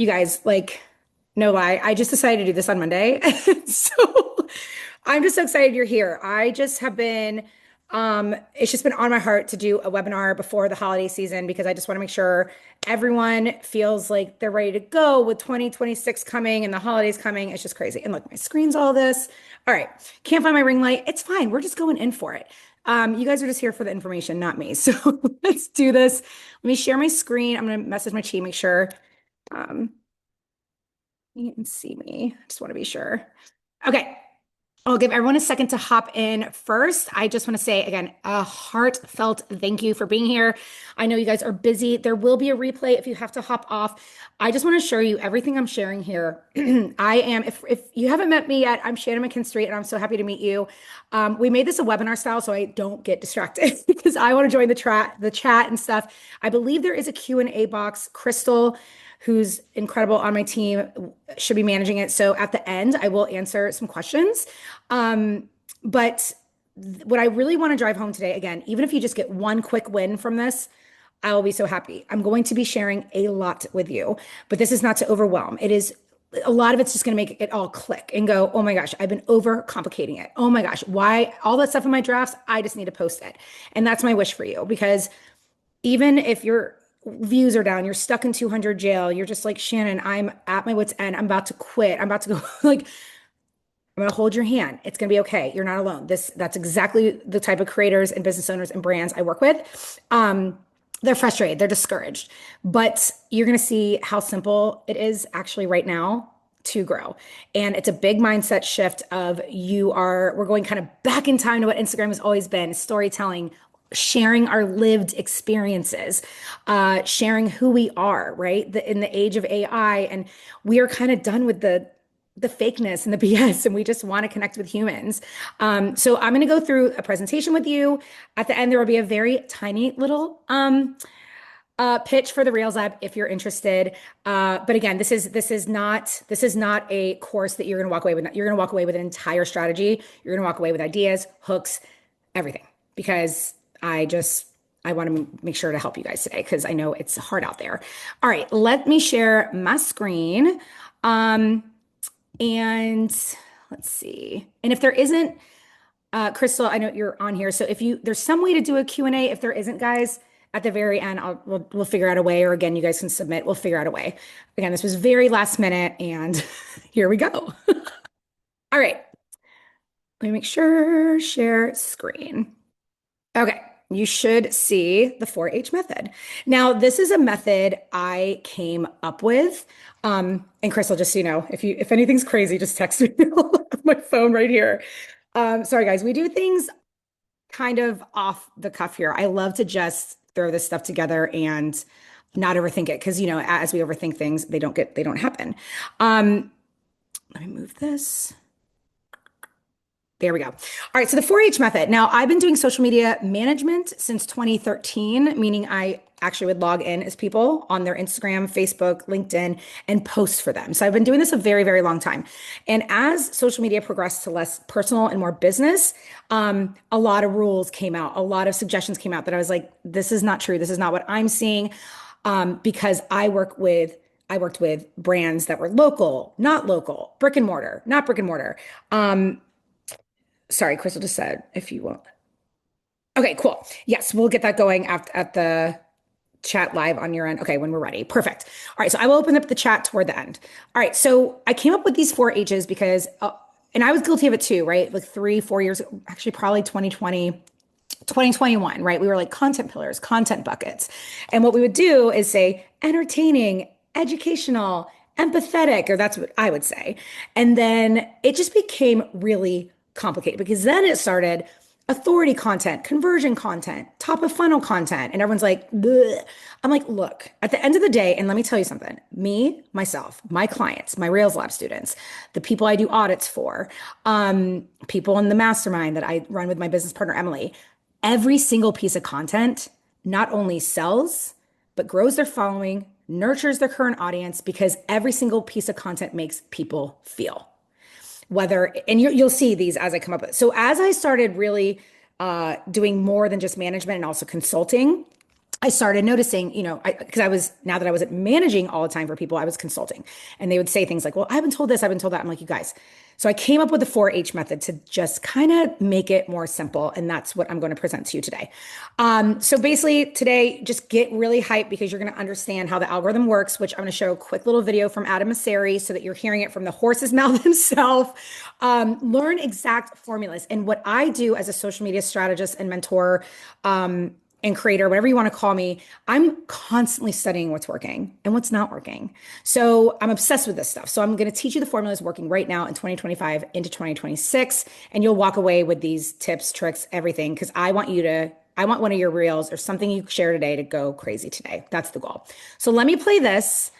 You guys, like, no lie, I just decided to do this on Monday. So I'm just so excited you're here. I just have been, it's just been on my heart to do a webinar before the holiday season because I just want to make sure everyone feels like they're ready to go with 2026 coming and the holidays coming. It's just crazy. And look, my screen's all this. All right. Can't find my ring light. It's fine. We're just going in for it. You guys are just here for the information, not me. So let's do this. Let me share my screen. I'm going to message my team, make sure. Um, you can see me. I just want to be sure. Okay. I'll give everyone a second to hop in first. I just want to say again, a heartfelt thank you for being here. I know you guys are busy. There will be a replay if you have to hop off. I just want to show you everything I'm sharing here. if you haven't met me yet, I'm Shannon McKinstrie, and I'm so happy to meet you. We made this a webinar style so I don't get distracted because I want to join the chat and stuff. I believe there is a Q&A box. Crystal, who's incredible on my team, should be managing it. So at the end, I will answer some questions. But what I really want to drive home today, again, even if you just get one quick win from this, I will be so happy. I'm going to be sharing a lot with you, but this is not to overwhelm. It is a lot of it's just going to make it all click and go, oh my gosh, I've been overcomplicating it. Oh my gosh, why all that stuff in my drafts? I just need to post it. And that's my wish for you because even if your views are down, you're stuck in 200 jail, you're just like, Shannon, I'm at my wit's end. I'm about to quit. I'm about to go like, I'm going to hold your hand. It's going to be okay. You're not alone. That's exactly the type of creators and business owners and brands I work with. They're frustrated, they're discouraged, but you're going to see how simple it is actually right now to grow. And it's a big mindset shift of we're going kind of back in time to what Instagram has always been, storytelling, sharing our lived experiences, sharing who we are, right? In the age of AI, and we are kind of done with the fakeness and the BS, and we just want to connect with humans. So I'm going to go through a presentation with you. At the end, there will be a very tiny little pitch for the Rails app if you're interested. But again, this is not a course that you're going to walk away with. You're going to walk away with an entire strategy. You're going to walk away with ideas, hooks, everything, because I want to make sure to help you guys today because I know it's hard out there. All right, let me share my screen. And let's see. And if there isn't, Crystal, I know you're on here. So there's some way to do a Q&A. If there isn't, guys, at the very end, we'll figure out a way, or again, you guys can submit. We'll figure out a way. Again, this was very last minute, and here we go. All right. Let me make sure, share screen. Okay. You should see the 4H method. Now, this is a method I came up with. And Crystal, just so you know, if anything's crazy, just text me. I'll have my phone right here. Sorry, guys, we do things kind of off the cuff here. I love to just throw this stuff together and not overthink it because, as we overthink things, they don't happen. Let me move this. There we go. All right, so the 4H method. Now, I've been doing social media management since 2013, meaning I actually would log in as people on their Instagram, Facebook, LinkedIn, and post for them. So I've been doing this a very, very long time. And as social media progressed to less personal and more business, a lot of rules came out, a lot of suggestions came out that I was like, this is not true. This is not what I'm seeing, because I worked with brands that were local, not local, brick and mortar, not brick and mortar. Sorry, Crystal just said if you want. Okay, cool. Yes, we'll get that going at the chat live on your end. Okay, when we're ready. Perfect. All right, so I will open up the chat toward the end. All right, so I came up with these 4H's because, and I was guilty of it too, right? Like 3, 4 years, actually probably 2020, 2021, right? We were like content pillars, content buckets. And what we would do is say entertaining, educational, empathetic, or that's what I would say. And then it just became really complicated because then it started authority content, conversion content, top of funnel content. And everyone's like, bleh. I'm like, look, at the end of the day, and let me tell you something, me, myself, my clients, my Rails Lab students, the people I do audits for, people in the mastermind that I run with my business partner, Emily, every single piece of content not only sells, but grows their following, nurtures their current audience because every single piece of content makes people feel. And you'll see these as I come up with. So as I started really doing more than just management and also consulting, I started noticing, because now that I wasn't managing all the time for people, I was consulting. And they would say things like, well, I've been told this, I've been told that. I'm like, you guys. So I came up with the 4H method to just kind of make it more simple. And that's what I'm going to present to you today. So basically, today, just get really hyped because you're going to understand how the algorithm works, which I'm going to show a quick little video from Adam Mosseri so that you're hearing it from the horse's mouth himself. Learn exact formulas. And what I do as a social media strategist and mentor, and creator, whatever you want to call me, I'm constantly studying what's working and what's not working. So I'm obsessed with this stuff. So I'm going to teach you the formulas working right now in 2025 into 2026. And you'll walk away with these tips, tricks, everything, because I want one of your reels or something you share today to go crazy today. That's the goal. So let me play this.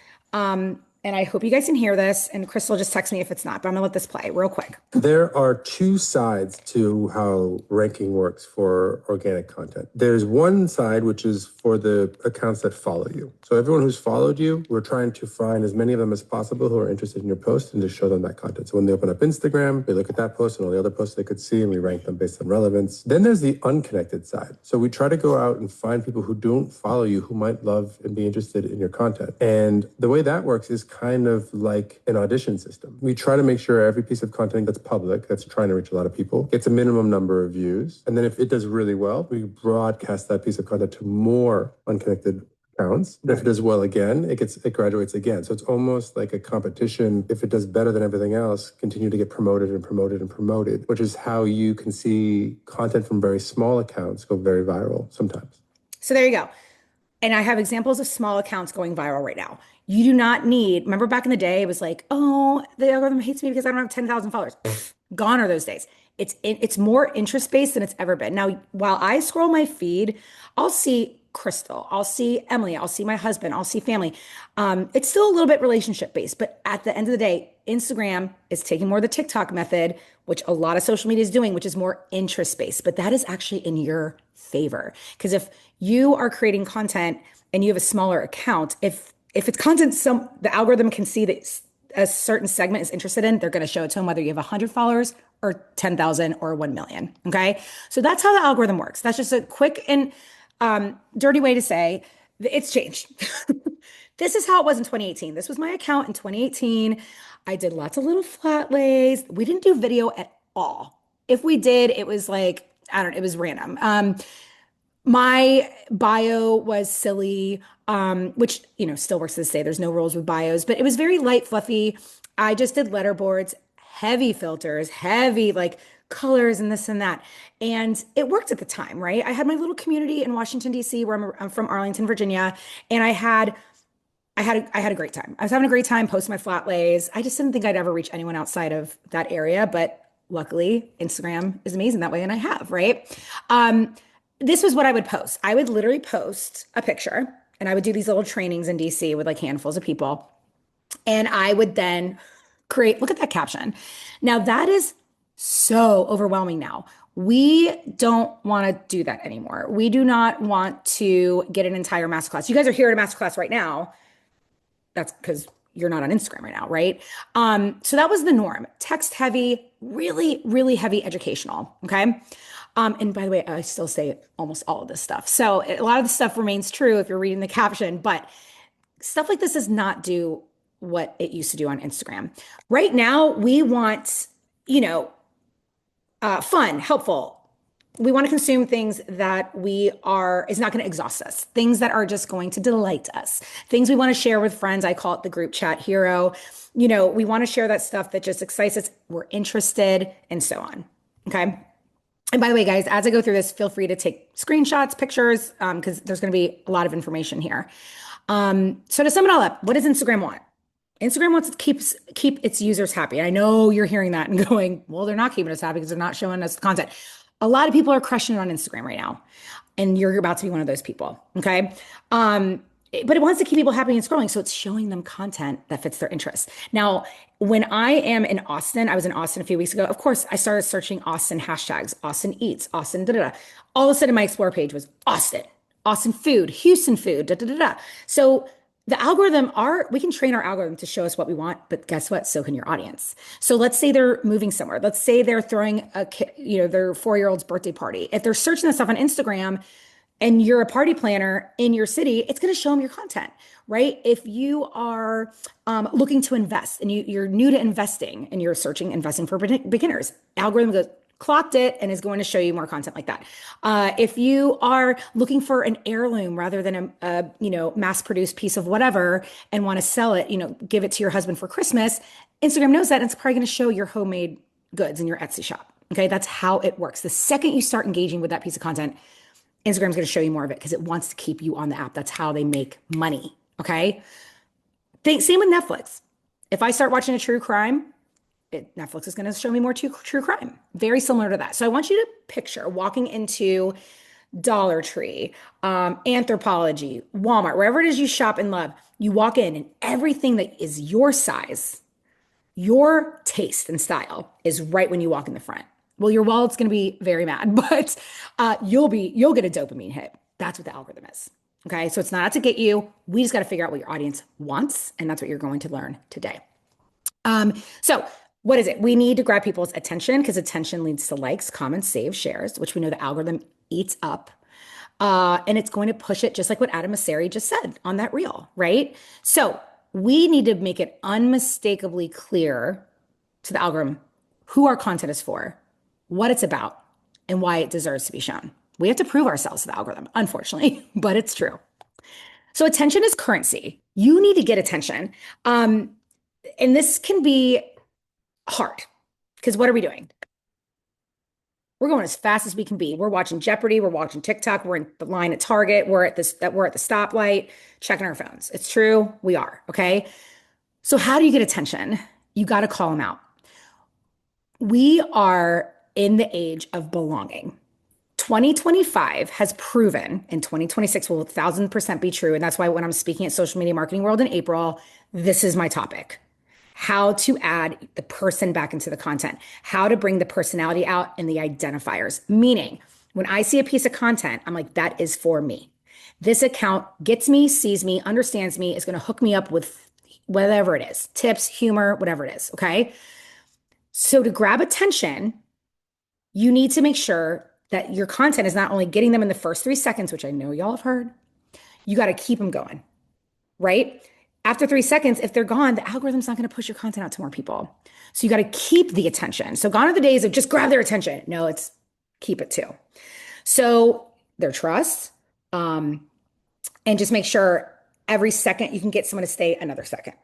And I hope you guys can hear this. And Crystal just text me if it's not, but I'm gonna let this play real quick. There are two sides to how ranking works for organic content. There's one side, which is for the accounts that follow you. So everyone who's followed you, we're trying to find as many of them as possible who are interested in your post and to show them that content. So when they open up Instagram, they look at that post and all the other posts they could see, and we rank them based on relevance. Then there's the unconnected side. So we try to go out and find people who don't follow you, who might love and be interested in your content. And the way that works is kind of like an audition system. We try to make sure every piece of content that's public, that's trying to reach a lot of people, gets a minimum number of views. And then if it does really well, we broadcast that piece of content to more unconnected accounts. And if it does well again, it graduates again. So it's almost like a competition. If it does better than everything else, continue to get promoted and promoted and promoted, which is how you can see content from very small accounts go very viral sometimes. So there you go. And I have examples of small accounts going viral right now. You do not need, remember back in the day, it was like, oh, the algorithm hates me because I don't have 10,000 followers. Gone are those days. It's more interest-based than it's ever been. Now, while I scroll my feed, I'll see Crystal, I'll see Emily, I'll see my husband, I'll see family. It's still a little bit relationship-based, but at the end of the day, Instagram is taking more of the TikTok method, which a lot of social media is doing, which is more interest-based, but that is actually in your favor. Because if you are creating content and you have a smaller account, if it's content the algorithm can see that a certain segment is interested in, they're going to show it to them whether you have 100 followers or 10,000 or 1 million. Okay. So that's how the algorithm works. That's just a quick and dirty way to say it's changed. This is how it was in 2018. This was my account in 2018. I did lots of little flat lays. We didn't do video at all. If we did, it was like, I don't know, it was random. My bio was silly, which, still works to this day. There's no rules with bios, but it was very light, fluffy. I just did letterboards, heavy filters, heavy like colors and this and that. And it worked at the time, right? I had my little community in Washington, D.C., where I'm from Arlington, Virginia. And I had a great time. I was having a great time posting my flat lays. I just didn't think I'd ever reach anyone outside of that area, but luckily Instagram is amazing that way. And I have, right? This was what I would post. I would literally post a picture and I would do these little trainings in DC with like handfuls of people. And I would then look at that caption. Now that is so overwhelming now. We don't want to do that anymore. We do not want to get an entire masterclass. You guys are here at a masterclass right now. That's because you're not on Instagram right now, right? So that was the norm. Text heavy, really, really heavy educational. Okay. And by the way, I still say almost all of this stuff. So a lot of the stuff remains true if you're reading the caption, but stuff like this does not do what it used to do on Instagram. Right now, we want, fun, helpful. We want to consume things that is not going to exhaust us, things that are just going to delight us, things we want to share with friends. I call it the group chat hero. We want to share that stuff that just excites us. We're interested and so on. Okay. And by the way, guys, as I go through this, feel free to take screenshots, pictures, because there's going to be a lot of information here. So to sum it all up, what does Instagram want? Instagram wants to keep its users happy. And I know you're hearing that and going, well, they're not keeping us happy because they're not showing us the content. A lot of people are crushing it on Instagram right now. And you're about to be one of those people. Okay. But it wants to keep people happy and scrolling. So it's showing them content that fits their interests. Now, when I am in Austin, I was in Austin a few weeks ago. Of course, I started searching Austin hashtags, Austin eats, Austin da-da-da. All of a sudden, my explore page was Austin food, Houston food, da-da-da-da. So the algorithm we can train our algorithm to show us what we want, but guess what? So can your audience. So let's say they're moving somewhere. Let's say they're throwing their 4-year-old's birthday party. If they're searching this stuff on Instagram, and you're a party planner in your city, it's going to show them your content, right? If you are looking to invest and you're new to investing and you're searching investing for beginners, algorithm goes, clocked it and is going to show you more content like that. If you are looking for an heirloom rather than mass produced piece of whatever and want to sell it, give it to your husband for Christmas, Instagram knows that and it's probably going to show your homemade goods in your Etsy shop. Okay, that's how it works. The second you start engaging with that piece of content, Instagram's going to show you more of it because it wants to keep you on the app. That's how they make money. Okay. Same with Netflix. If I start watching a true crime, Netflix is going to show me more true crime. Very similar to that. So I want you to picture walking into Dollar Tree, Anthropology, Walmart, wherever it is you shop and love. You walk in and everything that is your size, your taste and style is right when you walk in the front. Well, your wallet's going to be very mad, but you'll get a dopamine hit. That's what the algorithm is. Okay. So it's not out to get you. We just got to figure out what your audience wants. And that's what you're going to learn today. So what is it? We need to grab people's attention because attention leads to likes, comments, saves, shares, which we know the algorithm eats up. And it's going to push it just like what Adam Mosseri just said on that reel, right? So we need to make it unmistakably clear to the algorithm who our content is for, what it's about, and why it deserves to be shown. We have to prove ourselves to the algorithm, unfortunately, but it's true. So attention is currency. You need to get attention. And this can be hard because what are we doing? We're going as fast as we can be. We're watching Jeopardy. We're watching TikTok. We're in the line at Target. We're at the stoplight, checking our phones. It's true. We are. Okay. So how do you get attention? You got to call them out. We are in the age of belonging. 2025 has proven, and 2026 will 1,000% be true. And that's why when I'm speaking at Social Media Marketing World in April, this is my topic. How to add the person back into the content, how to bring the personality out and the identifiers. Meaning, when I see a piece of content, I'm like, that is for me. This account gets me, sees me, understands me, is going to hook me up with whatever it is, tips, humor, whatever it is. Okay. So to grab attention, you need to make sure that your content is not only getting them in the first 3 seconds, which I know y'all have heard, you got to keep them going, right? After 3 seconds, if they're gone, the algorithm's not going to push your content out to more people. So you got to keep the attention. So gone are the days of just grab their attention. No, it's keep it too. So their trust, and just make sure every second you can get someone to stay another second.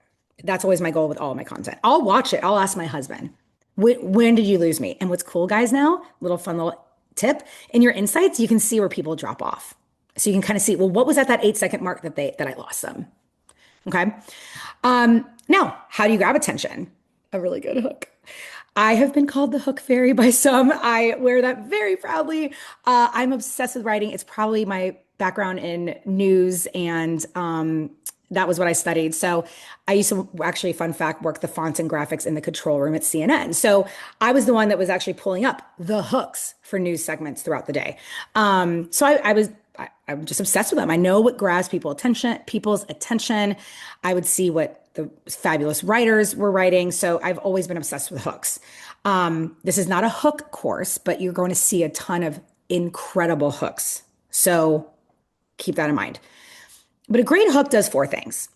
That's always my goal with all of my content. I'll watch it. I'll ask my husband, when did you lose me? And what's cool, guys, now, little tip, in your insights, you can see where people drop off. So you can kind of see, well, what was at that 8-second mark that I lost them? Okay. Now, how do you grab attention? A really good hook. I have been called the hook fairy by some. I wear that very proudly. I'm obsessed with writing. It's probably my background in news, and that was what I studied. So I used to actually, fun fact, work the fonts and graphics in the control room at CNN. So I was the one that was actually pulling up the hooks for news segments throughout the day. So I'm just obsessed with them. I know what grabs people's attention. I would see what the fabulous writers were writing. So I've always been obsessed with hooks. This is not a hook course, but you're going to see a ton of incredible hooks. So keep that in mind. But a great hook does 4 things.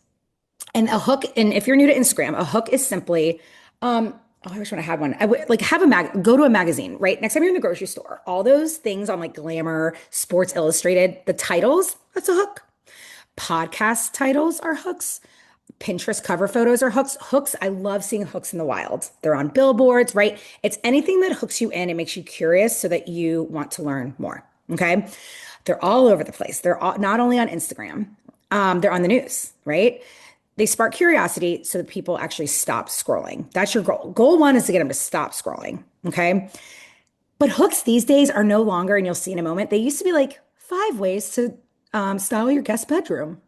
And a hook, and if you're new to Instagram, a hook is simply, oh, I wish I had one. I would like have go to a magazine, right? Next time you're in the grocery store, all those things on like Glamour, Sports Illustrated, the titles, that's a hook. Podcast titles are hooks. Pinterest cover photos are hooks. Hooks, I love seeing hooks in the wild. They're on billboards, right? It's anything that hooks you in and makes you curious so that you want to learn more. Okay. They're all over the place. They're not only on Instagram, they're on the news, right? They spark curiosity so that people actually stop scrolling. That's your goal. Goal 1 is to get them to stop scrolling. Okay. But hooks these days are no longer, and you'll see in a moment, they used to be like 5 ways to style your guest bedroom.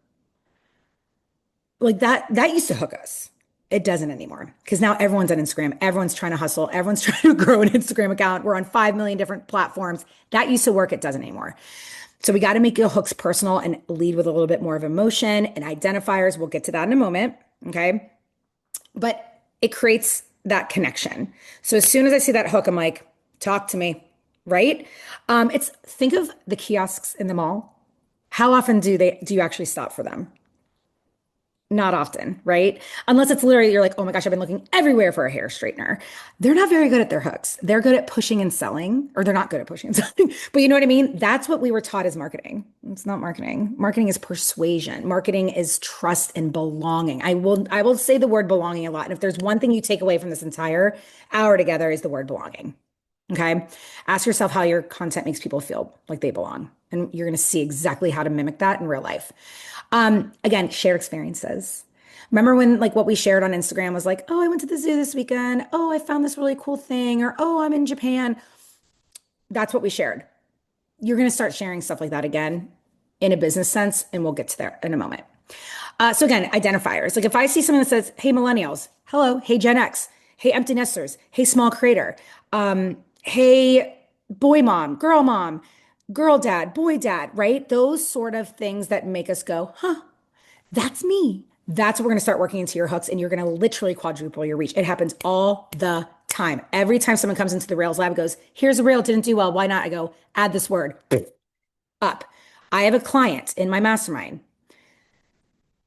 Like that used to hook us. It doesn't anymore because now everyone's on Instagram. Everyone's trying to hustle. Everyone's trying to grow an Instagram account. We're on 5 million different platforms. That used to work. It doesn't anymore. So we got to make your hooks personal and lead with a little bit more of emotion and identifiers. We'll get to that in a moment. Okay. But it creates that connection. So as soon as I see that hook, I'm like, talk to me. Right. Think of the kiosks in the mall. How often do you actually stop for them? Not often, right? Unless it's literally you're like, oh my gosh, I've been looking everywhere for a hair straightener. They're not very good at their hooks. They're good at pushing and selling, or they're not good at pushing and selling. But you know what I mean? That's what we were taught as marketing. It's not marketing. Marketing is persuasion. Marketing is trust and belonging. I will say the word belonging a lot. And if there's one thing you take away from this entire hour together is the word belonging. Okay. Ask yourself how your content makes people feel like they belong. And you're going to see exactly how to mimic that in real life. Again, share experiences. Remember when like what we shared on Instagram was like, oh, I went to the zoo this weekend. Oh, I found this really cool thing. Or, oh, I'm in Japan. That's what we shared. You're going to start sharing stuff like that again in a business sense. And we'll get to there in a moment. So again, identifiers. Like if I see something that says, hey, millennials, hello, hey, Gen X, hey, empty nesters, hey, small creator, hey, mom, girl dad, boy dad, right? Those sort of things that make us go, huh, that's me. That's what we're going to start working into your hooks and you're going to literally quadruple your reach. It happens all the time. Every time someone comes into the Rails lab and goes, here's a Rail, didn't do well. Why not? I go, add this word up. I have a client in my mastermind.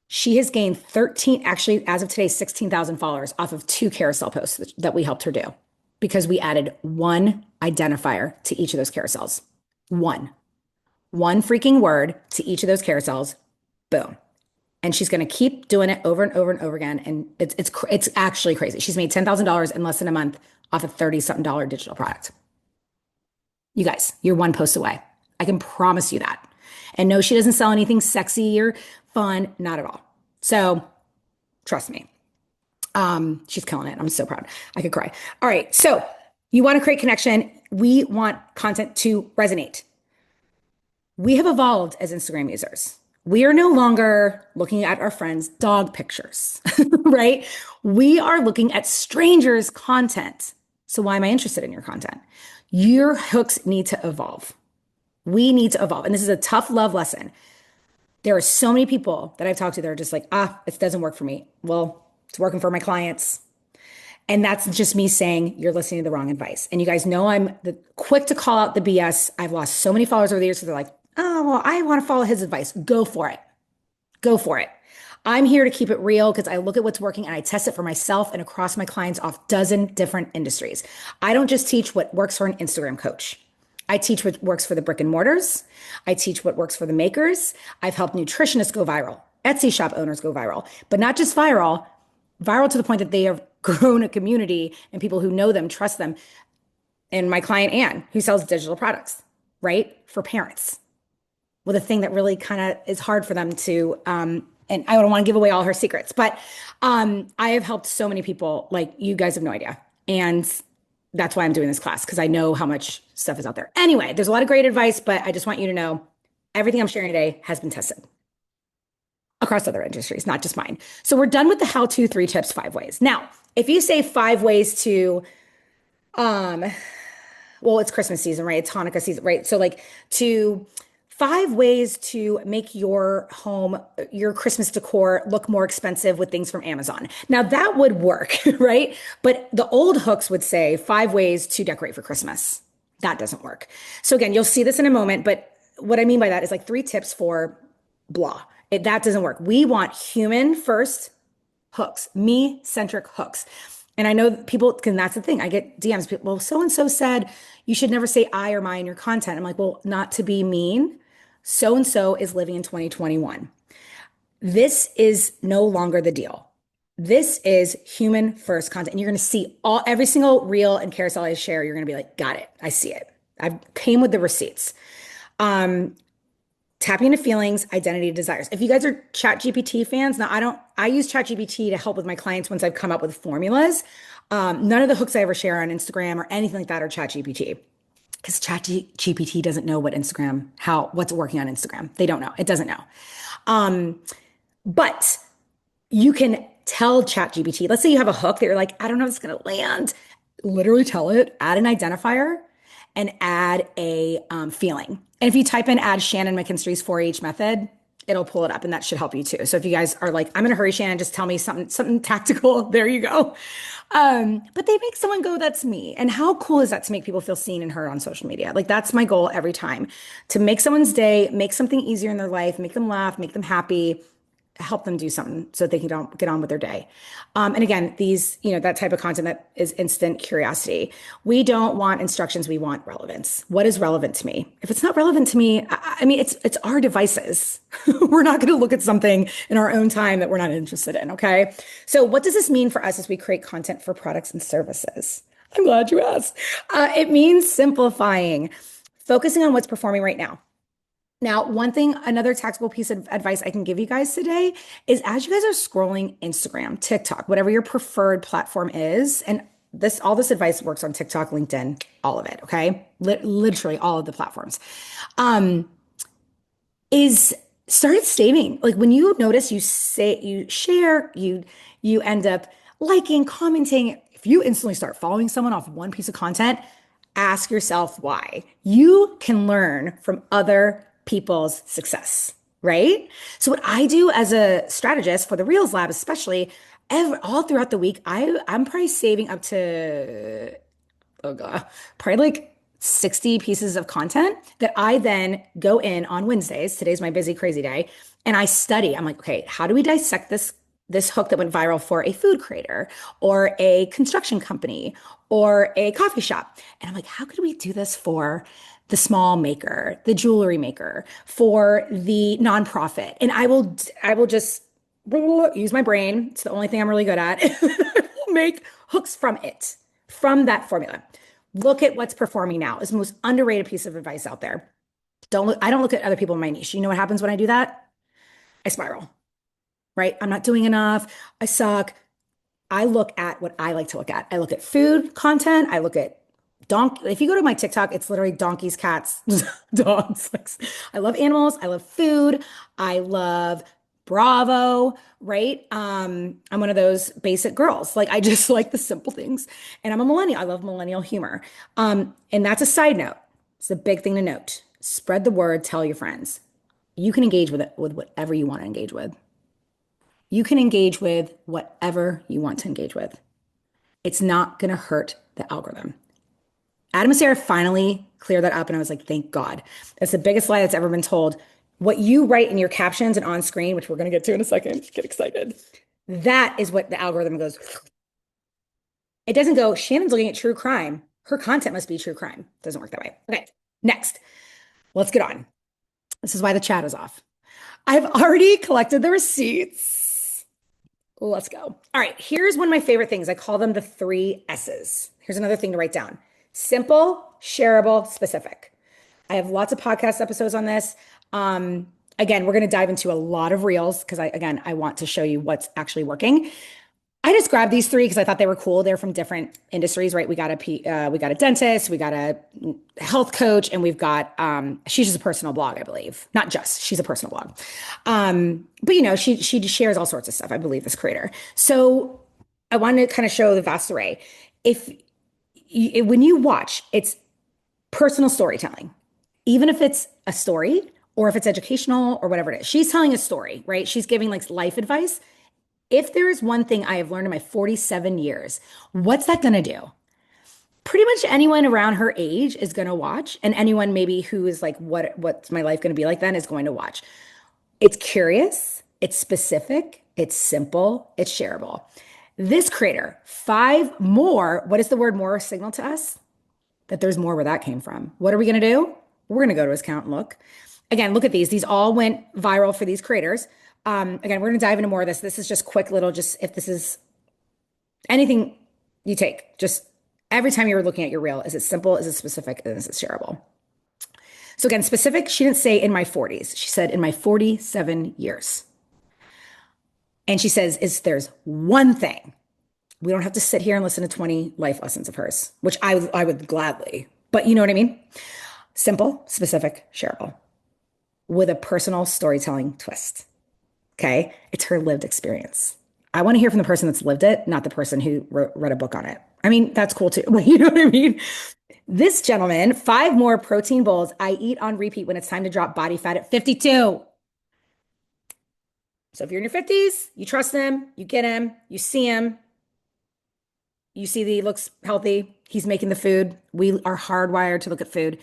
She has gained 13, actually, as of today, 16,000 followers off of 2 carousel posts that we helped her do because we added one identifier to each of those carousels. One freaking word to each of those carousels. Boom. And she's going to keep doing it over and over and over again. And it's actually crazy. She's made $10,000 in less than a month off a 30 something dollar digital product. You guys, you're one post away. I can promise you that. And no, she doesn't sell anything sexy or fun, not at all. So trust me. She's killing it. I'm so proud. I could cry. All right. So you want to create connection. We want content to resonate. We have evolved as Instagram users. We are no longer looking at our friends' dog pictures, right? We are looking at strangers' content. So why am I interested in your content? Your hooks need to evolve. We need to evolve. And this is a tough love lesson. There are so many people that I've talked to that are just like, it doesn't work for me. Well, it's working for my clients. And that's just me saying you're listening to the wrong advice. And you guys know I'm quick to call out the BS. I've lost so many followers over the years. So they're like, oh, well, I want to follow his advice. Go for it. Go for it. I'm here to keep it real because I look at what's working and I test it for myself and across my clients off dozen different industries. I don't just teach what works for an Instagram coach. I teach what works for the brick and mortars. I teach what works for the makers. I've helped nutritionists go viral, Etsy shop owners go viral, but not just viral to the point that they have grown a community and people who know them, trust them. And my client, Anne, who sells digital products, right? For parents with a thing that really kind of is hard for them to, and I don't want to give away all her secrets, but I have helped so many people, like you guys have no idea. And that's why I'm doing this class, because I know how much stuff is out there. Anyway, there's a lot of great advice, but I just want you to know everything I'm sharing today has been tested across other industries, not just mine. So we're done with the how-to 3 tips, 5 ways. Now, if you say 5 ways to, well, it's Christmas season, right? It's Hanukkah season, right? So like to 5 ways to make your home, your Christmas decor look more expensive with things from Amazon. Now that would work, right? But the old hooks would say 5 ways to decorate for Christmas. That doesn't work. So again, you'll see this in a moment, but what I mean by that is like 3 tips for blah. That doesn't work. We want human first hooks, me-centric hooks. And I know people, because that's the thing. I get DMs, people, well, so-and-so said you should never say I or my in your content. I'm like, well, not to be mean. So-and-so is living in 2021. This is no longer the deal. This is human first content. And you're going to see every single reel and carousel I share. You're going to be like, got it. I see it. I came with the receipts. Tapping into feelings, identity, desires. If you guys are ChatGPT fans, now I use ChatGPT to help with my clients once I've come up with formulas. None of the hooks I ever share on Instagram or anything like that are ChatGPT, because ChatGPT doesn't know what's working on Instagram. They don't know. It doesn't know. But you can tell ChatGPT, let's say you have a hook that you're like, I don't know if it's going to land. Literally tell it, add an identifier and add a feeling. And if you type in add Shannon McKinstrie's 4H method, it'll pull it up and that should help you too. So if you guys are like, I'm in a hurry, Shannon, just tell me something tactical. There you go. But they make someone go, that's me. And how cool is that to make people feel seen and heard on social media? Like that's my goal every time to make someone's day, make something easier in their life, make them laugh, make them happy, help them do something so they can get on with their day. And again, these, that type of content that is instant curiosity. We don't want instructions. We want relevance. What is relevant to me? If it's not relevant to me, I mean, it's our devices. We're not going to look at something in our own time that we're not interested in. Okay. So what does this mean for us as we create content for products and services? I'm glad you asked. It means simplifying, focusing on what's performing right now. Now, another tactical piece of advice I can give you guys today is as you guys are scrolling Instagram, TikTok, whatever your preferred platform is, and all this advice works on TikTok, LinkedIn, all of it, okay? Literally all of the platforms. Is start saving. Like when you notice you share, you end up liking, commenting. If you instantly start following someone off one piece of content, ask yourself why. You can learn from other people's success, right? So what I do as a strategist for the Reels Lab, especially all throughout the week, I'm probably saving up to, oh God, probably like 60 pieces of content that I then go in on Wednesdays. Today's my busy, crazy day. And I study. I'm like, okay, how do we dissect this hook that went viral for a food creator or a construction company or a coffee shop? And I'm like, how could we do this for the small maker, the jewelry maker, for the nonprofit? And I will just use my brain. It's the only thing I'm really good at. Make hooks from that formula. Look at what's performing now. It's the most underrated piece of advice out there. I don't look at other people in my niche. You know what happens when I do that? I spiral, right? I'm not doing enough. I suck. I look at what I like to look at. I look at food content. I look at if you go to my TikTok, it's literally donkeys, cats, dogs. I love animals. I love food. I love Bravo, right? I'm one of those basic girls. Like I just like the simple things. And I'm a millennial. I love millennial humor. And that's a side note. It's a big thing to note. Spread the word, tell your friends. You can engage with it with whatever you want to engage with. You can engage with whatever you want to engage with. It's not going to hurt the algorithm. Adam and Sarah finally cleared that up, and I was like, thank God. That's the biggest lie that's ever been told. What you write in your captions and on screen, which we're going to get to in a second, get excited. That is what the algorithm goes. It doesn't go, Shannon's looking at true crime. Her content must be true crime. It doesn't work that way. Okay, next. Let's get on. This is why the chat is off. I've already collected the receipts. Let's go. All right, here's one of my favorite things. I call them the 3 S's. Here's another thing to write down. Simple, shareable, specific. I have lots of podcast episodes on this. Again, we're going to dive into a lot of reels because I want to show you what's actually working. I just grabbed these 3 because I thought they were cool. They're from different industries, right? We got a dentist, we got a health coach, and we've got she's just a personal blog, I believe. Not just, she's a personal blog. But she shares all sorts of stuff, I believe, this creator. So I wanted to kind of show the vast array. When you watch, it's personal storytelling, even if it's a story or if it's educational or whatever it is. She's telling a story, right? She's giving like life advice. If there is one thing I have learned in my 47 years, what's that going to do? Pretty much anyone around her age is going to watch, and anyone maybe who is like, what's my life going to be like then is going to watch. It's curious, it's specific, it's simple, it's shareable. This creator, 5 more. What does the word more signal to us? That there's more where that came from. What are we going to do? We're going to go to his account and look. Again, look at these. These all went viral for these creators. Again, we're going to dive into more of this. This is just quick little, just if this is anything you take, just every time you're looking at your reel, is it simple? Is it specific? And is it shareable? So again, specific, she didn't say in my 40s. She said in my 47 years. And she says, there's one thing. We don't have to sit here and listen to 20 life lessons of hers, which I would gladly, but you know what I mean? Simple, specific, shareable, with a personal storytelling twist. Okay. It's her lived experience. I want to hear from the person that's lived it, not the person who read a book on it. I mean, that's cool too. You know what I mean? This gentleman, 5 more protein bowls I eat on repeat when it's time to drop body fat at 52. So if you're in your 50s, you trust him, you get him, you see him, you see that he looks healthy, he's making the food. We are hardwired to look at food.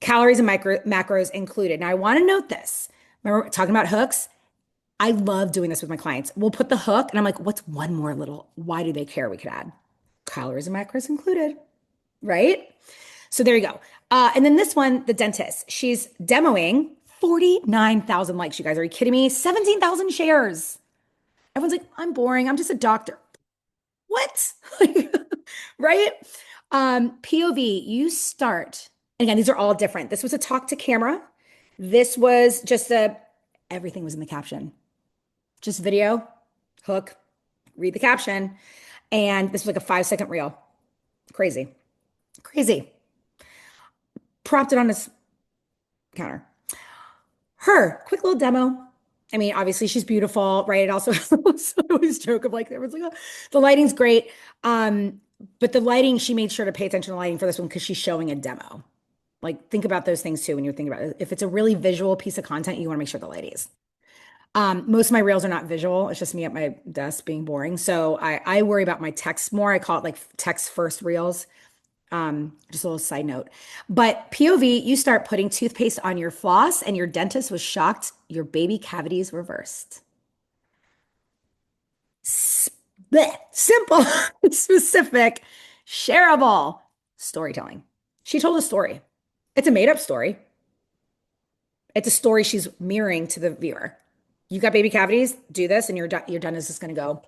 Calories and macros included. Now, I want to note this. Remember talking about hooks? I love doing this with my clients. We'll put the hook, and I'm like, what's one more little, why do they care we could add? Calories and macros included, right? So there you go. And then this one, the dentist, she's demoing 49,000 likes. You guys, are you kidding me? 17,000 shares. Everyone's like, I'm boring. I'm just a doctor. What? Right? POV, you start. And again, these are all different. This was a talk to camera. This was just everything was in the caption. Just video, hook, read the caption. And this was like a 5-second reel. Crazy. Crazy. Propped it on his counter. Her quick little demo. I mean, obviously she's beautiful, right? It also I always joke of like everyone's like, oh, the lighting's great. But the lighting, she made sure to pay attention to lighting for this one because she's showing a demo. Like think about those things too when you're thinking about it. If it's a really visual piece of content, you want to make sure the light is. Most of my reels are not visual. It's just me at my desk being boring. So I worry about my text more. I call it like text first reels. Just a little side note. But POV, you start putting toothpaste on your floss, and your dentist was shocked your baby cavities reversed. Bleh. Simple, specific, shareable storytelling. She told a story. It's a made up story. It's a story she's mirroring to the viewer. You got baby cavities, do this, and your dentist is going to go,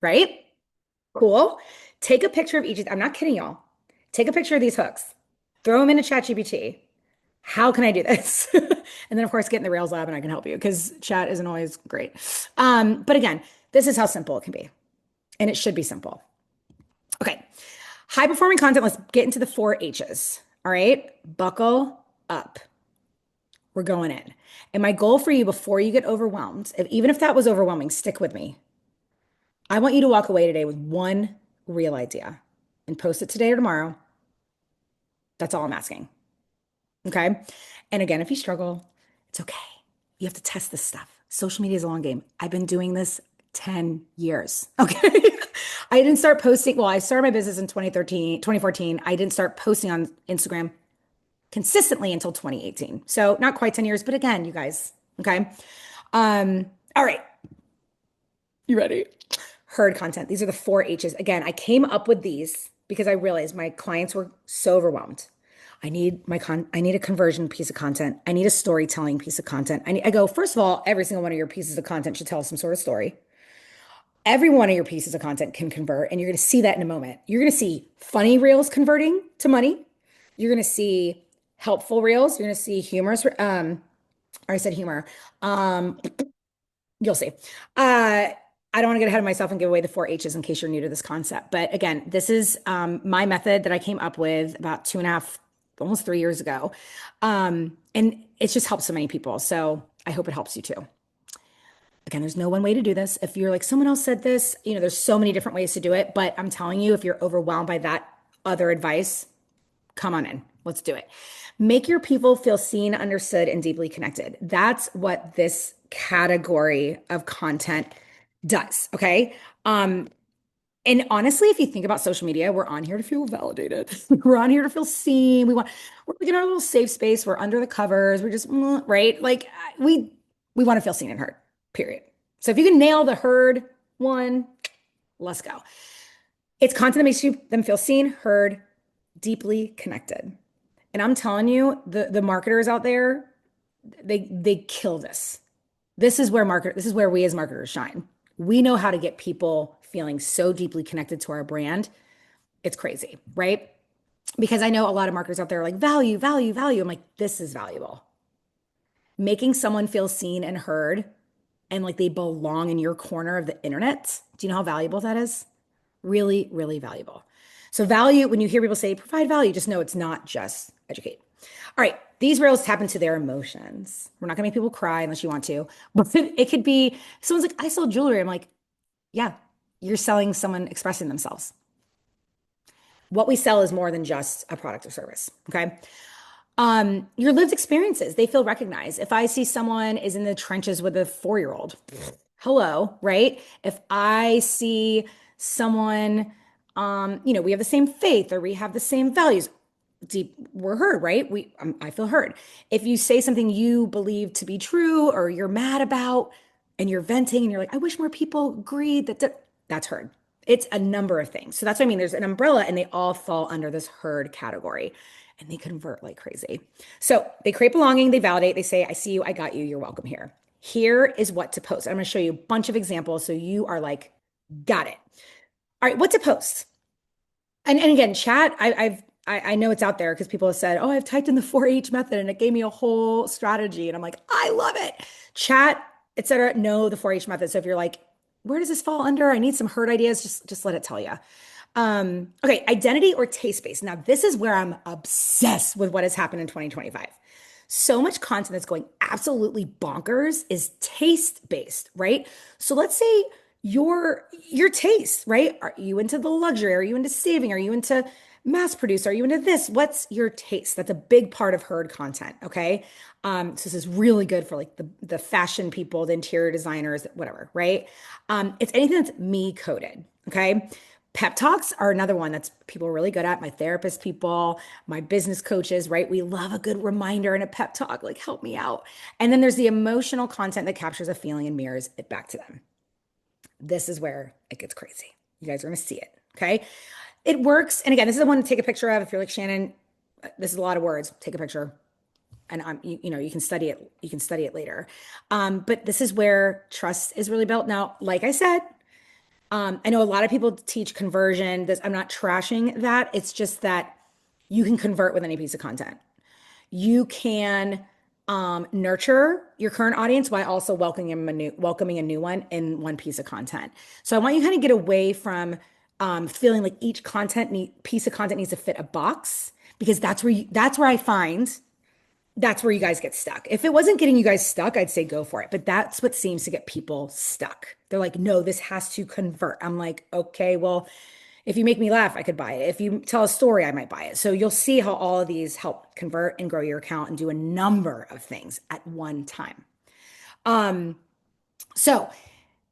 right? Cool. Take a picture of each. I'm not kidding y'all. Take a picture of these hooks, throw them into ChatGPT. How can I do this? And then, of course, get in the Rails lab and I can help you because chat isn't always great. But again, this is how simple it can be. And it should be simple. Okay. High performing content. Let's get into the 4 H's. All right. Buckle up. We're going in. And my goal for you before you get overwhelmed, even if that was overwhelming, stick with me. I want you to walk away today with one real idea and post it today or tomorrow. That's all I'm asking. Okay. And again, if you struggle, it's okay. You have to test this stuff. Social media is a long game. I've been doing this 10 years. Okay. I didn't start posting. Well, I started my business in 2014. I didn't start posting on Instagram consistently until 2018. So not quite 10 years, but again, you guys. Okay. All right. You ready? Herd content. These are the 4 H's. Again, I came up with these because I realized my clients were so overwhelmed. I need a conversion piece of content. I need a storytelling piece of content. I go, first of all, every single one of your pieces of content should tell some sort of story. Every one of your pieces of content can convert, and you're going to see that in a moment. You're going to see funny reels converting to money. You're going to see helpful reels. You're going to see humorous. I said humor. You'll see. I don't want to get ahead of myself and give away the 4 H's in case you're new to this concept. But again, this is my method that I came up with about 2.5, almost 3 years ago. And it's just helped so many people. So I hope it helps you too. Again, there's no one way to do this. If you're like, someone else said this, there's so many different ways to do it. But I'm telling you, if you're overwhelmed by that other advice, come on in. Let's do it. Make your people feel seen, understood, and deeply connected. That's what this category of content does. Okay. And honestly, if you think about social media, we're on here to feel validated. We're on here to feel seen. We're like in our little safe space. We're under the covers. We're just right. Like we want to feel seen and heard, period. So if you can nail the heard one, let's go. It's content that makes them feel seen, heard, deeply connected. And I'm telling you, the marketers out there, they kill this. This is where we as marketers shine. We know how to get people feeling so deeply connected to our brand. It's crazy, right? Because I know a lot of marketers out there are like, value, value, value. I'm like, this is valuable. Making someone feel seen and heard and like they belong in your corner of the internet. Do you know how valuable that is? Really, really valuable. So value, when you hear people say provide value, just know it's not just educate. All right, these reels tap into their emotions. We're not gonna make people cry unless you want to, but it could be someone's like, I sell jewelry. I'm like, yeah, you're selling someone expressing themselves. What we sell is more than just a product or service. Okay. Your lived experiences, they feel recognized. If I see someone is in the trenches with a 4-year-old, hello, right? If I see someone, we have the same faith or we have the same values, deep, we're heard, right? I feel heard. If you say something you believe to be true or you're mad about and you're venting and you're like, I wish more people agreed that's heard. It's a number of things. So that's what I mean. There's an umbrella and they all fall under this herd category and they convert like crazy. So they create belonging, they validate, they say, I see you, I got you, you're welcome here. Here is what to post. I'm going to show you a bunch of examples so you are like, got it. All right, what to post? And again, chat, I know it's out there because people have said, oh, I've typed in the 4H method and it gave me a whole strategy. And I'm like, I love it. Chat, etc. Know the 4H method. So if you're like, where does this fall under? I need some herd ideas, just let it tell you. Okay, identity or taste based. Now, this is where I'm obsessed with what has happened in 2025. So much content that's going absolutely bonkers is taste based, right? So let's say your taste, right? Are you into the luxury? Are you into saving? Are you into mass produce? Are you into this? What's your taste? That's a big part of herd content, okay? So this is really good for like the fashion people, the interior designers, whatever, right? It's anything that's me coded, okay? Pep talks are another one that's people are really good at. My therapist people, my business coaches, right? We love a good reminder and a pep talk, like help me out. And then there's the emotional content that captures a feeling and mirrors it back to them. This is where it gets crazy. You guys are going to see it. Okay. It works. And again, this is the one to take a picture of. If you're like, Shannon, this is a lot of words, take a picture. And you can study it. You can study it later. But this is where trust is really built. Now, like I said, I know a lot of people teach conversion. I'm not trashing that. It's just that you can convert with any piece of content. You can nurture your current audience while also welcoming a new one in one piece of content. So I want you to kind of get away from feeling like each piece of content needs to fit a box because that's where I find that's where you guys get stuck. If it wasn't getting you guys stuck, I'd say go for it. But that's what seems to get people stuck. They're like, no, this has to convert. I'm like, okay, well, if you make me laugh, I could buy it. If you tell a story, I might buy it. So you'll see how all of these help convert and grow your account and do a number of things at one time. Um, so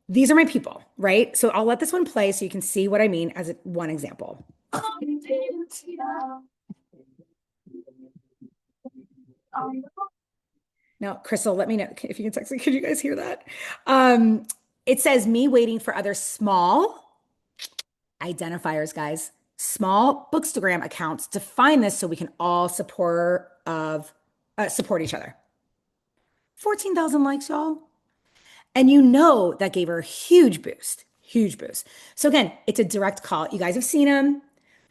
these are my people, right? So I'll let this one play so you can see what I mean as one example. Now, Crystal, let me know if you can text me. Could you guys hear that? It says me waiting for other small identifiers, guys, small Bookstagram accounts to find this so we can all support each other. 14,000 likes, y'all. And that gave her a huge boost, huge boost. So again, it's a direct call. You guys have seen him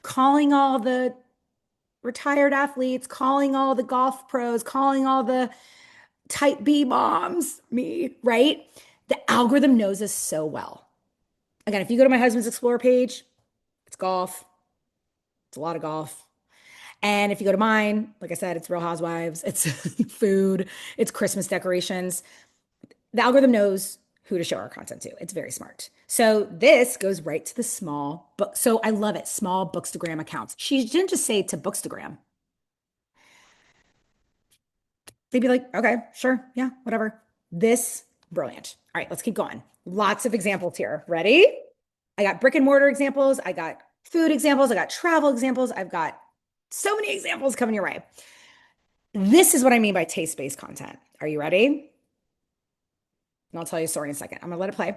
calling all the retired athletes, calling all the golf pros, calling all the type B moms, me, right? The algorithm knows us so well. Again, if you go to my husband's Explore page, it's golf. It's a lot of golf. And if you go to mine, like I said, it's Real Housewives, it's food, it's Christmas decorations. The algorithm knows who to show our content to. It's very smart. So this goes right to the small book. So I love it. Small Bookstagram accounts. She didn't just say to Bookstagram. They'd be like, okay, sure. Yeah, whatever. This, brilliant. All right, let's keep going. Lots of examples here. Ready? I got brick and mortar examples. I got food examples. I got travel examples. I've got so many examples coming your way. This is what I mean by taste-based content. Are you ready? And I'll tell you a story in a second. I'm gonna let it play.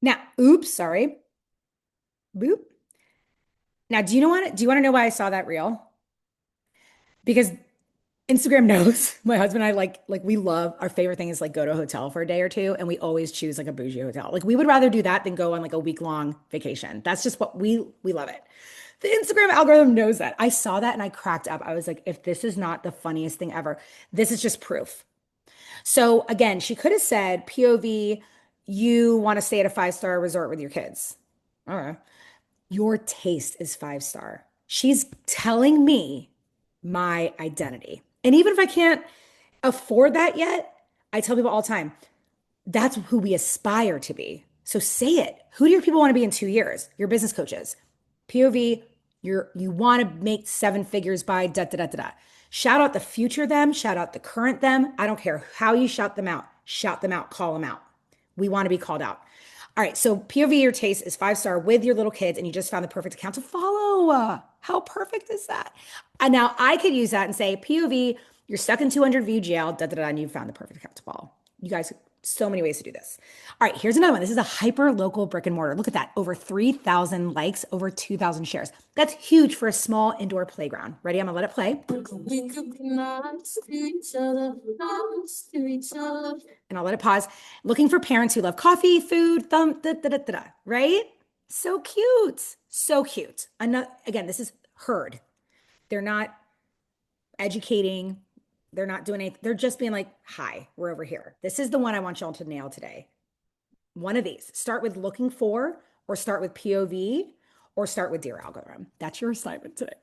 Now, oops, sorry. Boop. Now, do you want to know why I saw that reel? Because Instagram knows my husband and I like we love our favorite thing is like go to a hotel for a day or two and we always choose like a bougie hotel. Like we would rather do that than go on like a week-long vacation. That's just what we love it. The Instagram algorithm knows that. I saw that and I cracked up. I was like, if this is not the funniest thing ever, this is just proof. So again, she could have said POV, you want to stay at a 5-star resort with your kids. All right. Your taste is 5-star. She's telling me my identity. And even if I can't afford that yet, I tell people all the time, that's who we aspire to be. So say it. Who do your people want to be in 2 years? Your business coaches. POV, You want to make seven figures by da da da da da. Shout out the future them, shout out the current them. I don't care how you shout them out, call them out. We want to be called out. All right, so POV your taste is 5 star with your little kids, and you just found the perfect account to follow. How perfect is that? And now I could use that and say, POV, you're stuck in 200 view jail, da da da, and you found the perfect account to follow. You guys, so many ways to do this. All right, here's another one. This is a hyper local brick and mortar. Look at that. Over 3,000 likes, over 2,000 shares. That's huge for a small indoor playground. Ready? I'm gonna let it play. And I'll let it pause. Looking for parents who love coffee, food, thumb, da, da, da, da, da, right? So cute. So cute. Again, this is herd. They're not educating. They're not doing anything. They're just being like, hi, we're over here. This is the one I want y'all to nail today. One of these. Start with looking for, or start with POV, or start with Dear Algorithm. That's your assignment today.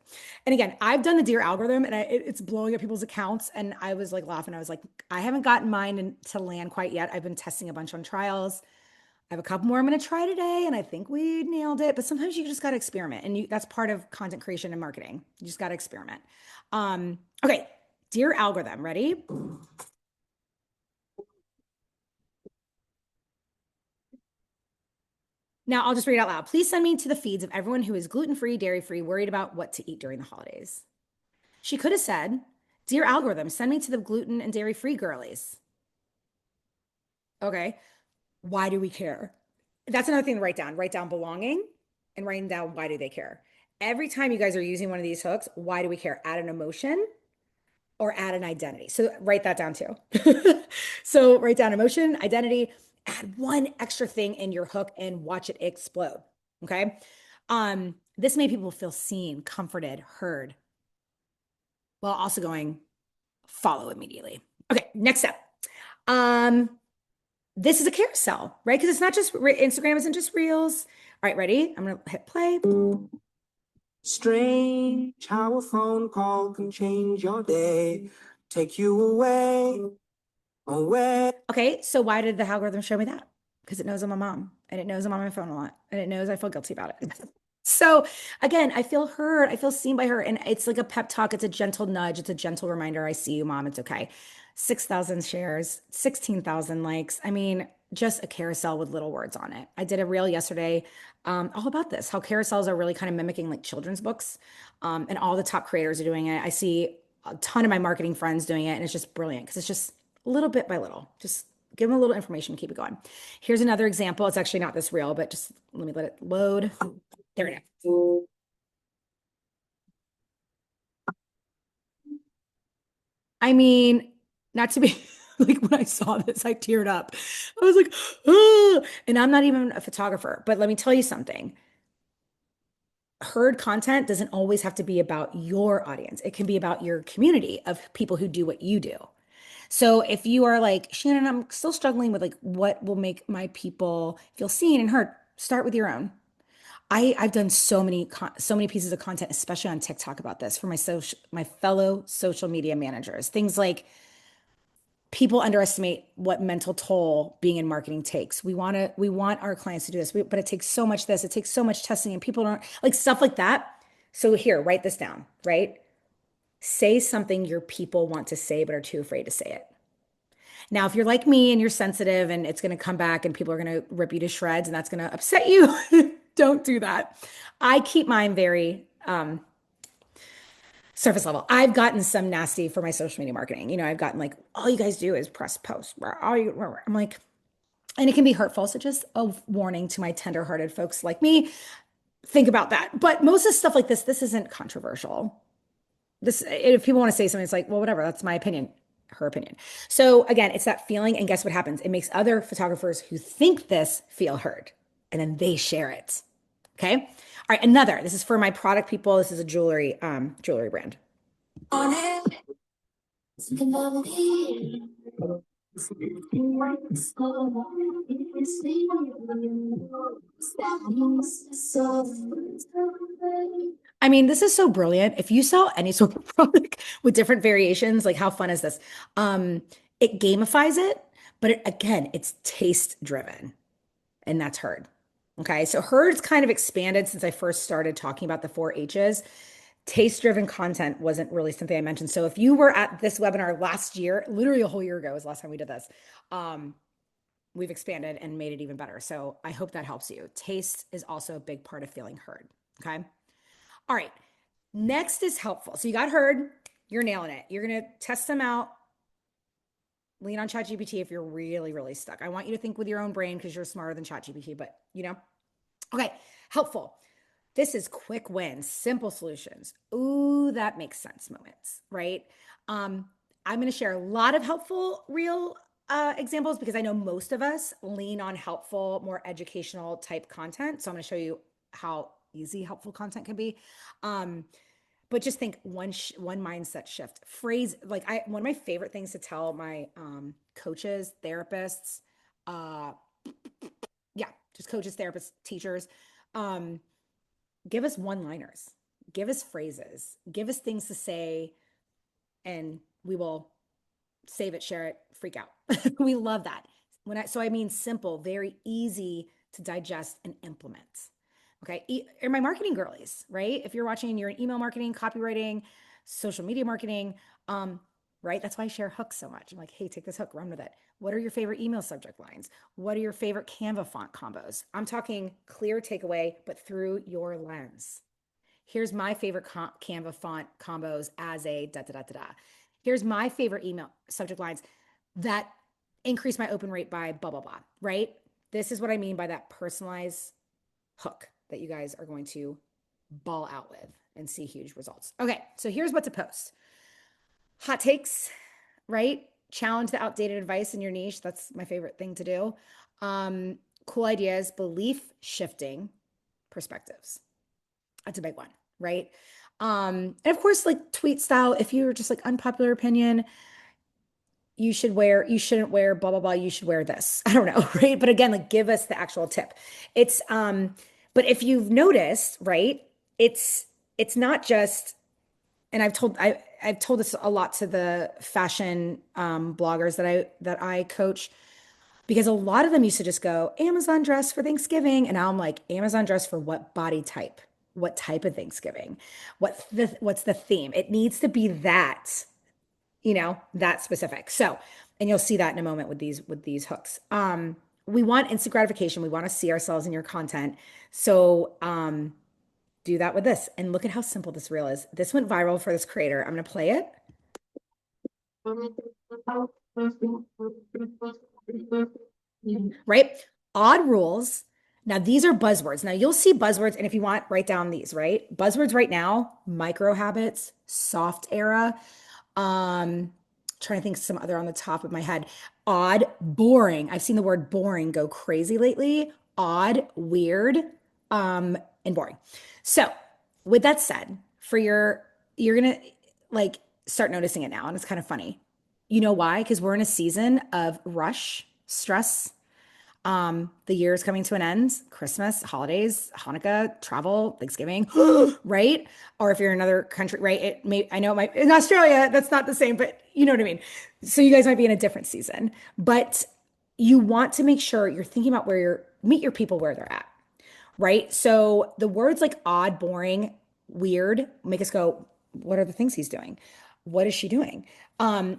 And again, I've done the Dear Algorithm, and it's blowing up people's accounts. And I was like laughing. I was like, I haven't gotten mine to land quite yet. I've been testing a bunch on trials. I have a couple more I'm going to try today, and I think we nailed it. But sometimes you just got to experiment, and that's part of content creation and marketing. You just got to experiment. Okay, Dear Algorithm, ready? Now I'll just read it out loud. Please send me to the feeds of everyone who is gluten-free, dairy-free, worried about what to eat during the holidays. She could have said, Dear Algorithm, send me to the gluten and dairy-free girlies. Okay. Why do we care? That's another thing to write down. Write down belonging and writing down why do they care. Every time you guys are using one of these hooks, why do we care? Add an emotion or add an identity. So write that down too. So write down emotion, identity, add one extra thing in your hook and watch it explode. Okay. This made people feel seen, comforted, heard, while also going follow immediately. Okay, next step. This is a carousel, right? Because it's not just Instagram isn't just reels. All right, ready? I'm gonna hit play. Strange how a phone call can change your day, take you away, away. Okay, so why did the algorithm show me that? Because it knows I'm a mom and it knows I'm on my phone a lot and it knows I feel guilty about it. So again, I feel heard, I feel seen by her, and it's like a pep talk. It's a gentle nudge, it's a gentle reminder. I see you, mom. It's okay. 6,000 shares, 16,000 likes. I mean, just a carousel with little words on it. I did a reel yesterday all about this, how carousels are really kind of mimicking like children's books. And all the top creators are doing it. I see a ton of my marketing friends doing it, and it's just brilliant because it's just little bit by little. Just give them a little information, keep it going. Here's another example. It's actually not this reel, but just let me let it load. There we go. I mean, not to be like when I saw this, I teared up. I was like, oh, and I'm not even a photographer, but let me tell you something. Herd content doesn't always have to be about your audience. It can be about your community of people who do what you do. So if you are like, Shannon, I'm still struggling with like what will make my people feel seen and heard, start with your own. I've done so many pieces of content, especially on TikTok about this for my fellow social media managers. Things like people underestimate what mental toll being in marketing takes. We want our clients to do this, but it takes so much this, it takes so much testing, and people don't like stuff like that. So here, write this down, right? Say something your people want to say but are too afraid to say it. Now, if you're like me and you're sensitive and it's going to come back and people are going to rip you to shreds and that's going to upset you, don't do that. I keep mine very surface level. I've gotten some nasty for my social media marketing. I've gotten like, all you guys do is press post. I'm like, and it can be hurtful. So just a warning to my tender-hearted folks like me, think about that. But most of stuff like this isn't controversial. If people want to say something, it's like, well, whatever, that's my opinion, her opinion. So again, it's that feeling, and guess what happens? It makes other photographers who think this feel heard, and then they share it. Okay. All right, another. This is for my product people. This is a jewelry brand. I mean, this is so brilliant. If you sell any sort of product with different variations, like how fun is this? It gamifies it, but again, it's taste driven, and that's heard. Okay. So Heard's kind of expanded since I first started talking about the four H's. Taste-driven content wasn't really something I mentioned. So if you were at this webinar last year, literally a whole year ago was the last time we did this. Um, we've expanded and made it even better. So I hope that helps you. Taste is also a big part of feeling heard. Okay. All right. Next is helpful. So you got heard, you're nailing it. You're going to test them out. Lean on ChatGPT if you're really, really stuck. I want you to think with your own brain because you're smarter than ChatGPT, but okay, helpful. This is quick wins, simple solutions. Ooh, that makes sense moments, right? Um, I'm going to share a lot of helpful, real examples because I know most of us lean on helpful, more educational type content. So I'm going to show you how easy helpful content can be. But just think one mindset shift. Phrase like I one of my favorite things to tell my coaches, therapists, uh, yeah, just coaches, therapists, teachers. Um, Give us one liners, give us phrases, give us things to say, and we will save it, share it, freak out. We love that. So I mean simple, very easy to digest and implement. Okay. Are my marketing girlies, right? If you're watching, you're in email marketing, copywriting, social media marketing, um, right? That's why I share hooks so much. I'm like, hey, take this hook, run with it. What are your favorite email subject lines? What are your favorite Canva font combos? I'm talking clear takeaway, but through your lens. Here's my favorite Canva font combos as a da da da da da. Here's my favorite email subject lines that increase my open rate by blah blah blah. Right? This is what I mean by that personalized hook that you guys are going to ball out with and see huge results. Okay, so here's what to post. Hot takes, right? Challenge the outdated advice in your niche. That's my favorite thing to do. Cool ideas, belief shifting perspectives. That's a big one, right? And of course, like tweet style, if you're just like unpopular opinion, you shouldn't wear blah blah blah, you should wear this. I don't know, right? But again, like give us the actual tip. It's but if you've noticed, right, it's it's not just, and I've told this a lot to the fashion bloggers that I coach, because a lot of them used to just go Amazon dress for Thanksgiving. And now I'm like, Amazon dress for what body type? What type of Thanksgiving? What's the theme? It needs to be that, that specific. So, and you'll see that in a moment with these hooks. We want instant gratification. We want to see ourselves in your content. So do that with this. And look at how simple this reel is. This went viral for this creator. I'm gonna play it. Right? Odd rules. Now, these are buzzwords. Now, you'll see buzzwords, and if you want, write down these, right? Buzzwords right now, micro habits, soft era. Trying to think some other on the top of my head. Odd, boring. I've seen the word boring go crazy lately. Odd, weird, and boring. So, with that said, you're gonna like start noticing it now, and it's kind of funny. You know why? Because we're in a season of rush, stress. The year is coming to an end. Christmas, holidays, Hanukkah, travel, Thanksgiving, right? Or if you're in another country, right? I know it might in Australia, that's not the same, but you know what I mean. So you guys might be in a different season, but you want to make sure you're thinking about meet your people where they're at, right? So the words like odd, boring, weird make us go, what are the things he's doing? What is she doing?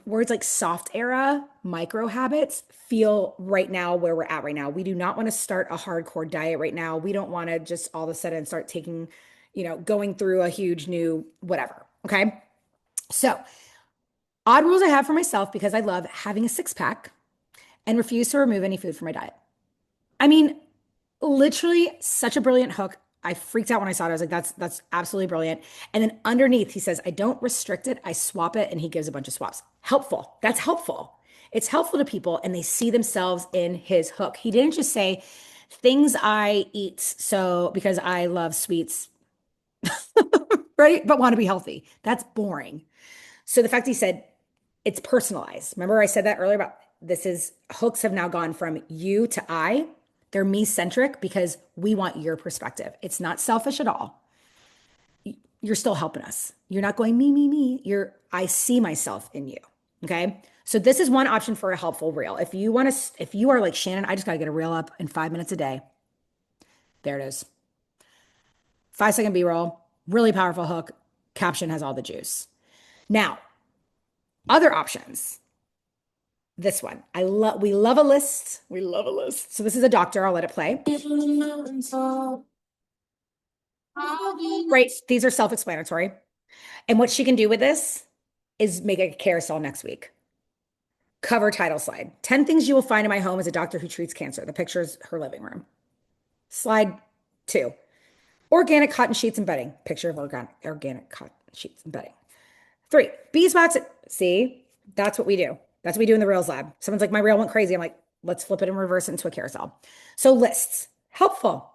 Words like soft era, micro habits feel right now where we're at right now. We do not want to start a hardcore diet right now. We don't want to just all of a sudden start taking, going through a huge new whatever. Okay. So, odd rules I have for myself because I love having a six pack and refuse to remove any food from my diet. I mean, literally such a brilliant hook. I freaked out when I saw it. I was like, that's absolutely brilliant. And then underneath, he says, I don't restrict it, I swap it, and he gives a bunch of swaps. Helpful. That's helpful. It's helpful to people, and they see themselves in his hook. He didn't just say things I eat so because I love sweets, right? But want to be healthy. That's boring. So the fact he said it's personalized. Remember I said that earlier about this is hooks have now gone from you to I. They're me centric because we want your perspective. It's not selfish at all. You're still helping us. You're not going me, me, me. I see myself in you. Okay. So this is one option for a helpful reel. If you are like Shannon, I just got to get a reel up in 5 minutes a day. There it is. 5 second B-roll, really powerful hook. Caption has all the juice. Now, other options. This one. We love a list. We love a list. So this is a doctor. I'll let it play. Great. These are self-explanatory. And what she can do with this is make a carousel next week. Cover title slide. 10 things you will find in my home as a doctor who treats cancer. The picture is her living room. Slide 2. Organic cotton sheets and bedding. Picture of organic cotton sheets and bedding. 3. Beeswax. See, that's what we do. That's what we do in the Rails lab. Someone's like, my rail went crazy. I'm like, let's flip it and reverse it into a carousel. So lists. Helpful.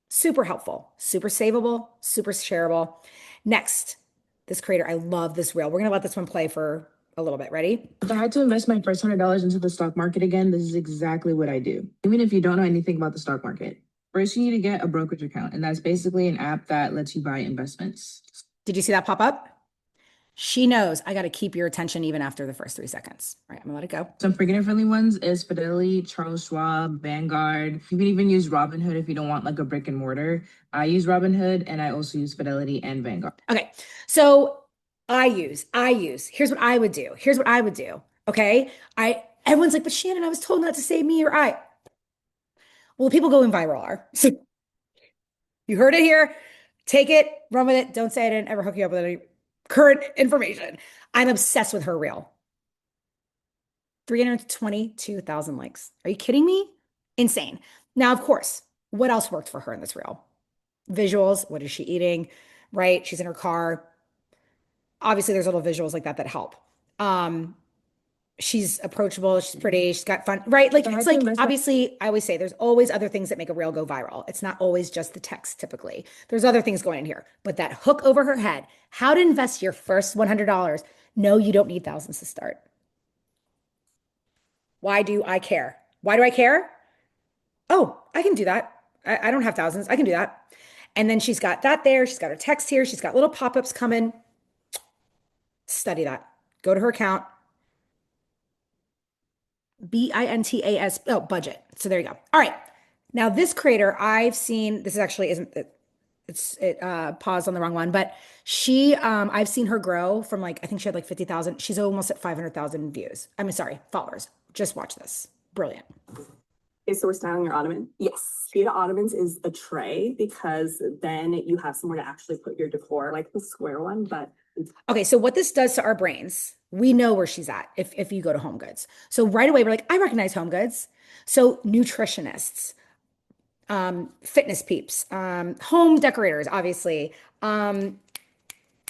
Super helpful. Super savable. Super shareable. Next, this creator. I love this reel. We're going to let this one play for a little bit. Ready? If I had to invest my first $100 into the stock market again, this is exactly what I do. Even if you don't know anything about the stock market, first you need to get a brokerage account, and that's basically an app that lets you buy investments. Did you see that pop up? She knows I got to keep your attention even after the first 3 seconds. All right, I'm gonna let it go. Some beginner-friendly ones is Fidelity, Charles Schwab, Vanguard. You can even use Robinhood if you don't want like a brick and mortar. I use Robinhood, and I also use Fidelity and Vanguard. Okay, so I use. Here's what I would do. Here's what I would do. Okay, everyone's like, but Shannon, I was told not to say me or I. Well, the people going viral are. So you heard it here. Take it, run with it. Don't say I didn't ever hook you up with any current information. I'm obsessed with her reel. 322,000 likes. Are you kidding me? Insane. Now, of course, what else worked for her in this reel? Visuals. What is she eating? Right? She's in her car. Obviously, there's little visuals like that that help. She's approachable. She's pretty. She's got fun. Right? Like, it's like, obviously, I always say there's always other things that make a reel go viral. It's not always just the text, typically. There's other things going in here. But that hook over her head, how to invest your first $100. No, you don't need thousands to start. Why do I care? Why do I care? Oh, I can do that. I don't have thousands. I can do that. And then she's got that there. She's got her text here. She's got little pop-ups coming. Study that. Go to her account. BINTAS. Oh, budget. So there you go. All right. Now this creator, I've seen, this actually isn't, it paused on the wrong one, but I've seen her grow from like, I think she had like 50,000. She's almost at 500,000 views. I mean, sorry, followers. Just watch this. Brilliant. Okay, so we're styling your ottoman. Yes, Vita Ottomans is a tray because then you have somewhere to actually put your decor, like the square one, but okay, so what this does to our brains, we know where she's at if you go to Home Goods. So right away, we're like, I recognize Home Goods. So nutritionists, fitness peeps, home decorators, obviously,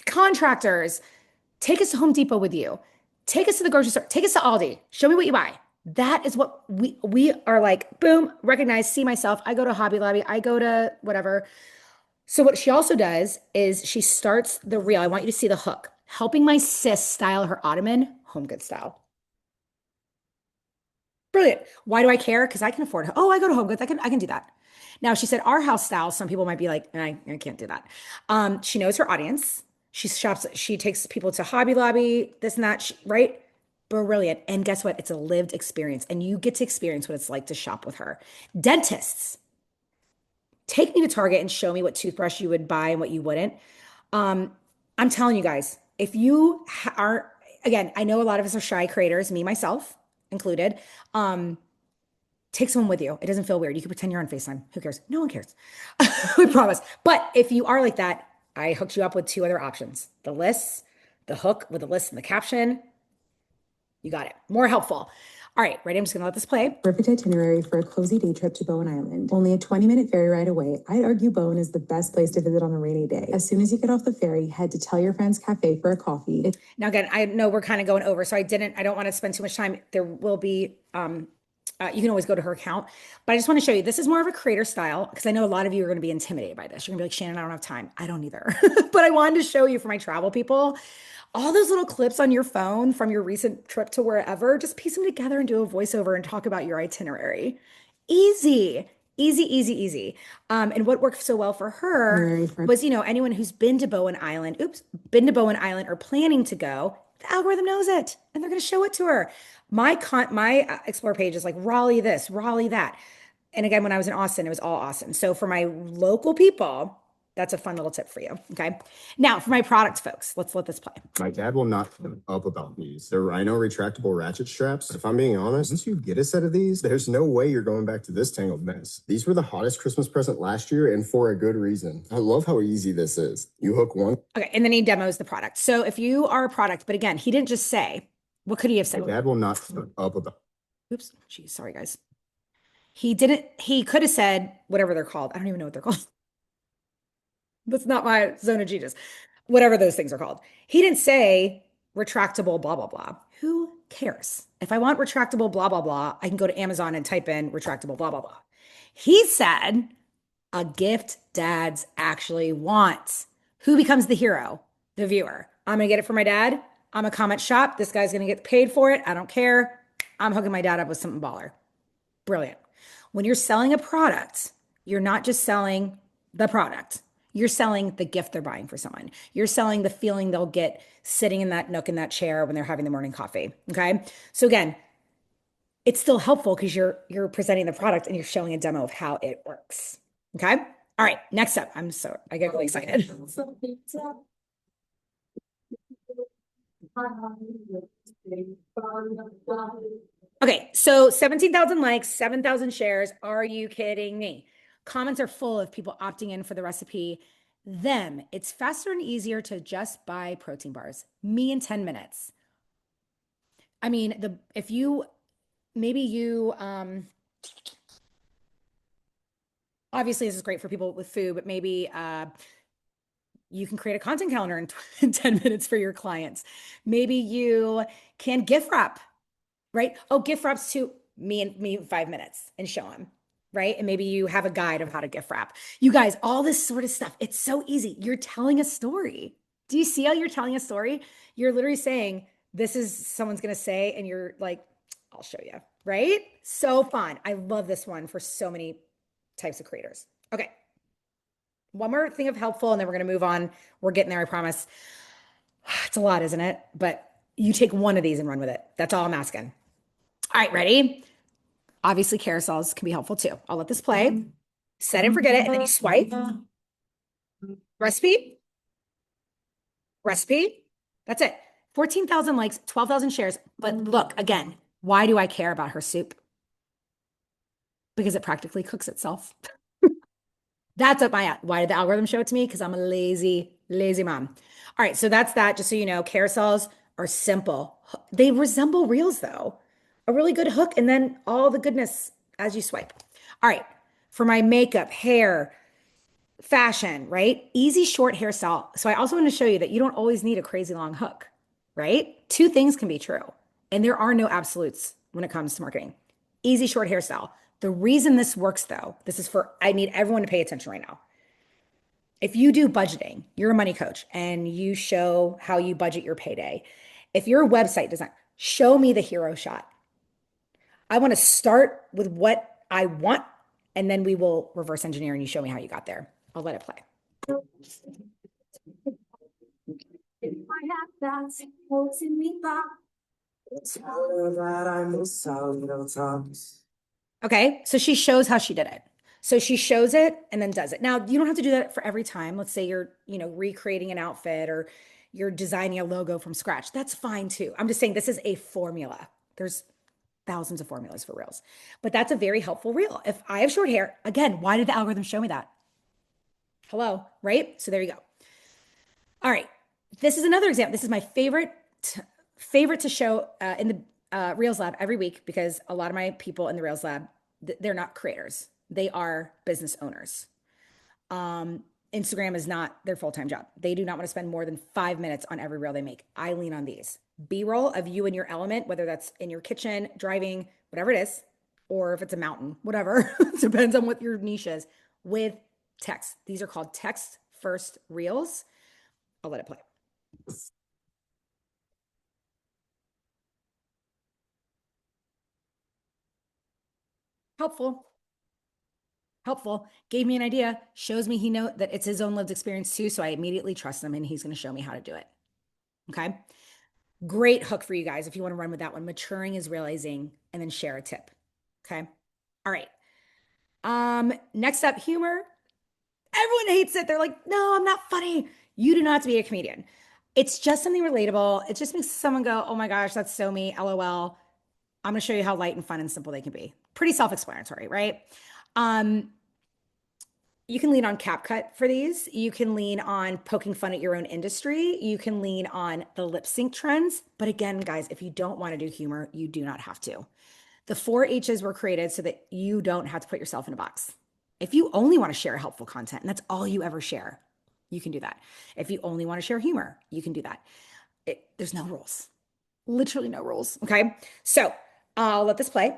contractors, take us to Home Depot with you. Take us to the grocery store. Take us to Aldi. Show me what you buy. That is what we are like, boom, recognize, see myself. I go to Hobby Lobby. I go to whatever. So what she also does is she starts the reel. I want you to see the hook. Helping my sis style her ottoman, Home Goods style. Brilliant. Why do I care? Because I can afford it. Oh, I go to Home Goods. I can do that. Now, she said our house style. Some people might be like, I can't do that. She knows her audience. She shops. She takes people to Hobby Lobby, this and that, right? Brilliant. And guess what? It's a lived experience. And you get to experience what it's like to shop with her. Dentists. Take me to Target and show me what toothbrush you would buy and what you wouldn't. I'm telling you guys, if you are, again, I know a lot of us are shy creators, me, myself included. Take someone with you. It doesn't feel weird. You can pretend you're on FaceTime. Who cares? No one cares. We promise. But if you are like that, I hooked you up with 2 other options. The lists, the hook with the list and the caption. You got it. More helpful. All right, ready? I'm just going to let this play. Perfect itinerary for a cozy day trip to Bowen Island. Only a 20-minute ferry ride away. I'd argue Bowen is the best place to visit on a rainy day. As soon as you get off the ferry, head to Tell Your Friends Cafe for a coffee. Now, again, I know we're kind of going over, so I don't want to spend too much time. There will be, you can always go to her account, but I just want to show you, this is more of a creator style because I know a lot of you are going to be intimidated by this. You're gonna be like, Shannon, I don't have time. I don't either. But I wanted to show you for my travel people, all those little clips on your phone from your recent trip to wherever, just piece them together and do a voiceover and talk about your itinerary. Easy, easy, easy, easy. And what worked so well for her was, anyone who's been to Bowen Island, or planning to go, the algorithm knows it and they're going to show it to her. My Explore page is like Raleigh this, Raleigh that. And again, when I was in Austin, it was all Austin. So for my local people, that's a fun little tip for you. Okay. Now for my product folks, let's let this play. My dad will not shut up about these. They're Rhino retractable ratchet straps. If I'm being honest, once you get a set of these, there's no way you're going back to this tangled mess. These were the hottest Christmas present last year, and for a good reason. I love how easy this is. You hook one. Okay. And then he demos the product. So if you are a product, but again, he didn't just say, what could he have said? My dad will not shut up about. Oops. Geez, sorry, guys. He didn't, he could have said whatever they're called. I don't even know what they're called. That's not my zone of genius. Whatever those things are called. He didn't say retractable, blah, blah, blah. Who cares? If I want retractable, blah, blah, blah, I can go to Amazon and type in retractable, blah, blah, blah. He said a gift dads actually want. Who becomes the hero? The viewer. I'm going to get it for my dad. I'm a comment shop. This guy's going to get paid for it. I don't care. I'm hooking my dad up with something baller. Brilliant. When you're selling a product, you're not just selling the product. You're selling the gift they're buying for someone. You're selling the feeling they'll get sitting in that nook in that chair when they're having the morning coffee. Okay. So again, it's still helpful because you're presenting the product and you're showing a demo of how it works. Okay. All right. Next up. I get really excited. Okay, so 17,000 likes, 7,000 shares. Are you kidding me? Comments are full of people opting in for the recipe. Them, it's faster and easier to just buy protein bars. Me in 10 minutes. I mean, if you maybe you obviously this is great for people with food, but maybe you can create a content calendar in 10 minutes for your clients. Maybe you can gift wrap, right? Oh, gift wraps to me in 5 minutes and show them, right? And maybe you have a guide of how to gift wrap. You guys, all this sort of stuff, it's so easy. You're telling a story. Do you see how you're telling a story? You're literally saying, this is someone's going to say, and you're like, I'll show you, right? So fun. I love this one for so many types of creators. Okay. One more thing of helpful, and then we're going to move on. We're getting there, I promise. It's a lot, isn't it? But you take one of these and run with it. That's all I'm asking. All right, ready? Obviously, carousels can be helpful too. I'll let this play. Set and forget it, and then you swipe. Recipe. Recipe. That's it. 14,000 likes, 12,000 shares. But look, again, why do I care about her soup? Because it practically cooks itself. That's up my, why did the algorithm show it to me? Because I'm a lazy, lazy mom. All right, so that's that. Just so you know, carousels are simple. They resemble reels though. A really good hook and then all the goodness as you swipe. All right, for my makeup, hair, fashion, right? Easy short hairstyle. So I also want to show you that you don't always need a crazy long hook, right? Two things can be true. And there are no absolutes when it comes to marketing. Easy short hairstyle. The reason this works though, this is for, I need everyone to pay attention right now. If you do budgeting, you're a money coach and you show how you budget your payday. If you're a website designer, show me the hero shot. I want to start with what I want, and then we will reverse engineer and you show me how you got there. I'll let it play. Okay, so she shows how she did it. So she shows it and then does it. Now, you don't have to do that for every time. Let's say you're, recreating an outfit or you're designing a logo from scratch. That's fine too. I'm just saying this is a formula. There's thousands of formulas for reels, but that's a very helpful reel. If I have short hair, again, why did the algorithm show me that? Hello, right? So there you go. All right. This is another example. This is my favorite to show in the Reels Lab every week because a lot of my people in the Reels Lab, they're not creators. They are business owners. Instagram is not their full-time job. They do not want to spend more than 5 minutes on every reel they make. I lean on these. B-roll of you in your element, whether that's in your kitchen, driving, whatever it is, or if it's a mountain, whatever. Depends on what your niche is, with text. These are called text first reels. I'll let it play. Helpful. Gave me an idea, shows me he knows that it's his own lived experience too. So I immediately trust him and he's going to show me how to do it. Okay. Great hook for you guys. If you want to run with that one, maturing is realizing and then share a tip. Okay. All right. Next up, humor. Everyone hates it. They're like, no, I'm not funny. You do not have to be a comedian. It's just something relatable. It just makes someone go, oh my gosh, that's so me. LOL. I'm going to show you how light and fun and simple they can be. Pretty self-explanatory, right? Um, you can lean on CapCut for these. You can lean on poking fun at your own industry. You can lean on the lip sync trends. But again, guys, if you don't want to do humor, you do not have to. The 4 H's were created so that you don't have to put yourself in a box. If you only want to share helpful content and that's all you ever share, you can do that. If you only want to share humor, you can do that. There's no rules, literally no rules. Okay. So I'll let this play.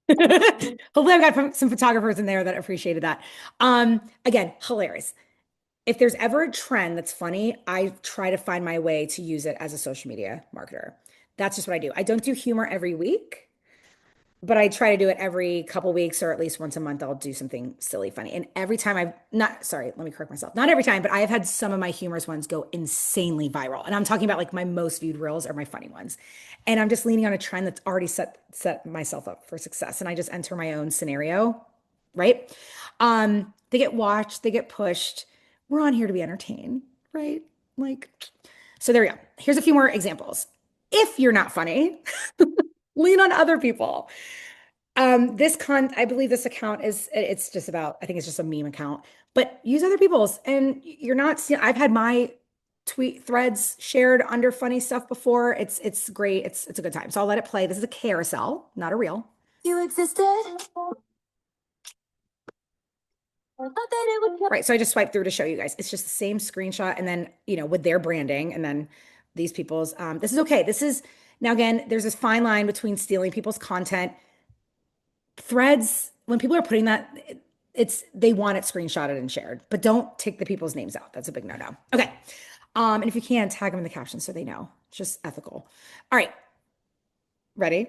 Hopefully I've got some photographers in there that appreciated that. Again, hilarious. If there's ever a trend that's funny, I try to find my way to use it as a social media marketer. That's just what I do. I don't do humor every week, but I try to do it every couple weeks or at least once a month. I'll do something silly, funny. And every time I've not, sorry, let me correct myself. Not every time, but I have had some of my humorous ones go insanely viral. And I'm talking about like my most viewed reels are my funny ones. And I'm just leaning on a trend that's already set myself up for success. And I just enter my own scenario, right? They get watched, they get pushed. We're on here to be entertained, right? Like, so there we go. Here's a few more examples. If you're not funny, lean on other people. I believe this account it's just about, I think it's just a meme account, but use other people's and you're not, I've had my tweet threads shared under funny stuff before. It's great. It's a good time. So I'll let it play. This is a carousel, not a reel. You existed. Right. So I just swiped through to show you guys. It's just the same screenshot and then, with their branding and then these people's, this is okay. This is now again, there's this fine line between stealing people's content. Threads, when people are putting that, they want it screenshotted and shared, but don't take the people's names out. That's a big no-no. Okay. And if you can, tag them in the caption so they know. It's just ethical. All right. Ready?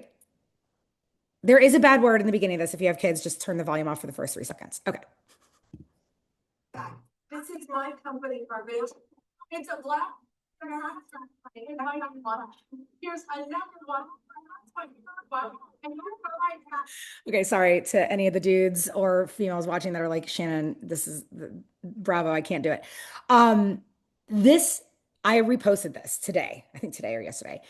There is a bad word in the beginning of this. If you have kids, just turn the volume off for the first 3 seconds. Okay. This is my company, garbage. It's a black. Here's another one. Okay, sorry to any of the dudes or females watching that are like, Shannon, this is bravo, I can't do it. This, I reposted this today, I think today or yesterday.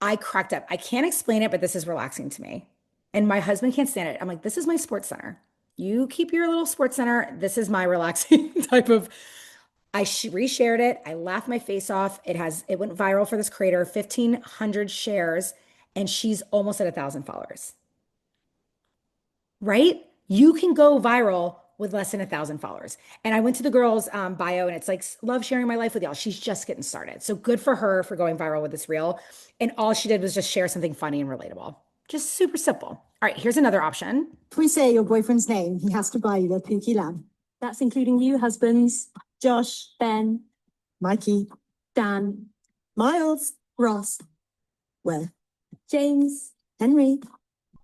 I cracked up. I can't explain it, but this is relaxing to me. And my husband can't stand it. I'm like, this is my sports center. You keep your little sports center. This is my relaxing type of. I reshared it. I laughed my face off. It went viral for this creator, 1,500 shares, and she's almost at 1,000 followers. Right? You can go viral with less than 1,000 followers. And I went to the girl's bio and it's like, love sharing my life with y'all. She's just getting started. So good for her for going viral with this reel. And all she did was just share something funny and relatable. Just super simple. All right, here's another option. If we say your boyfriend's name, he has to buy you a pinky lamb. That's including you, husbands. Josh, Ben, Mikey, Dan, Miles, Ross, Will, James, Henry,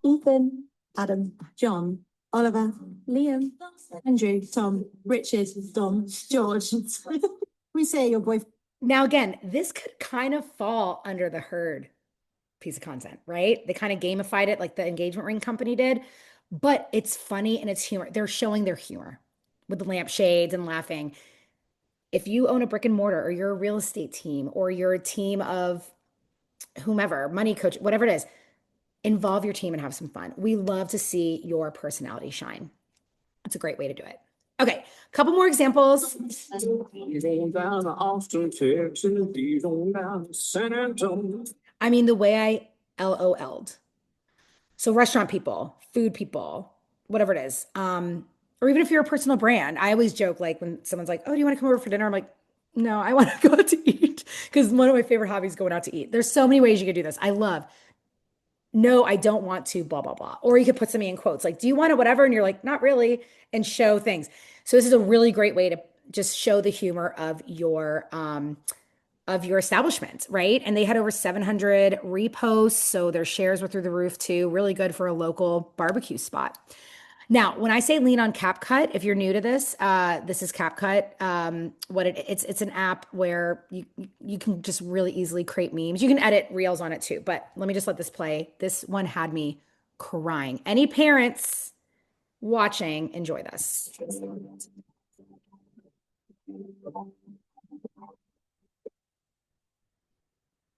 Ethan, Adam, John, Oliver, Liam, Andrew, Tom, Richard, Dom, George. We say your boyfriend. Now, again, this could kind of fall under the herd piece of content, right? They kind of gamified it like the engagement ring company did, but it's funny and it's humor. They're showing their humor with the lampshades and laughing. If you own a brick and mortar or you're a real estate team or you're a team of whomever, money coach, whatever it is, involve your team and have some fun. We love to see your personality shine. That's a great way to do it. Okay, a couple more examples. I mean, the way I LOL'd. So restaurant people, food people, whatever it is. Or even if you're a personal brand, I always joke like when someone's like, oh, do you want to come over for dinner? I'm like, no, I want to go out to eat because one of my favorite hobbies is going out to eat. There's so many ways you could do this. I love, no, I don't want to, blah, blah, blah. Or you could put something in quotes like, do you want it, whatever? And you're like, not really, and show things. So this is a really great way to just show the humor of your establishment, right? And they had over 700 reposts, so their shares were through the roof too. Really good for a local barbecue spot. Now, when I say lean on CapCut, if you're new to this, this is CapCut. It's an app where you can just really easily create memes. You can edit reels on it too, but let me just let this play. This one had me crying. Any parents watching, enjoy this.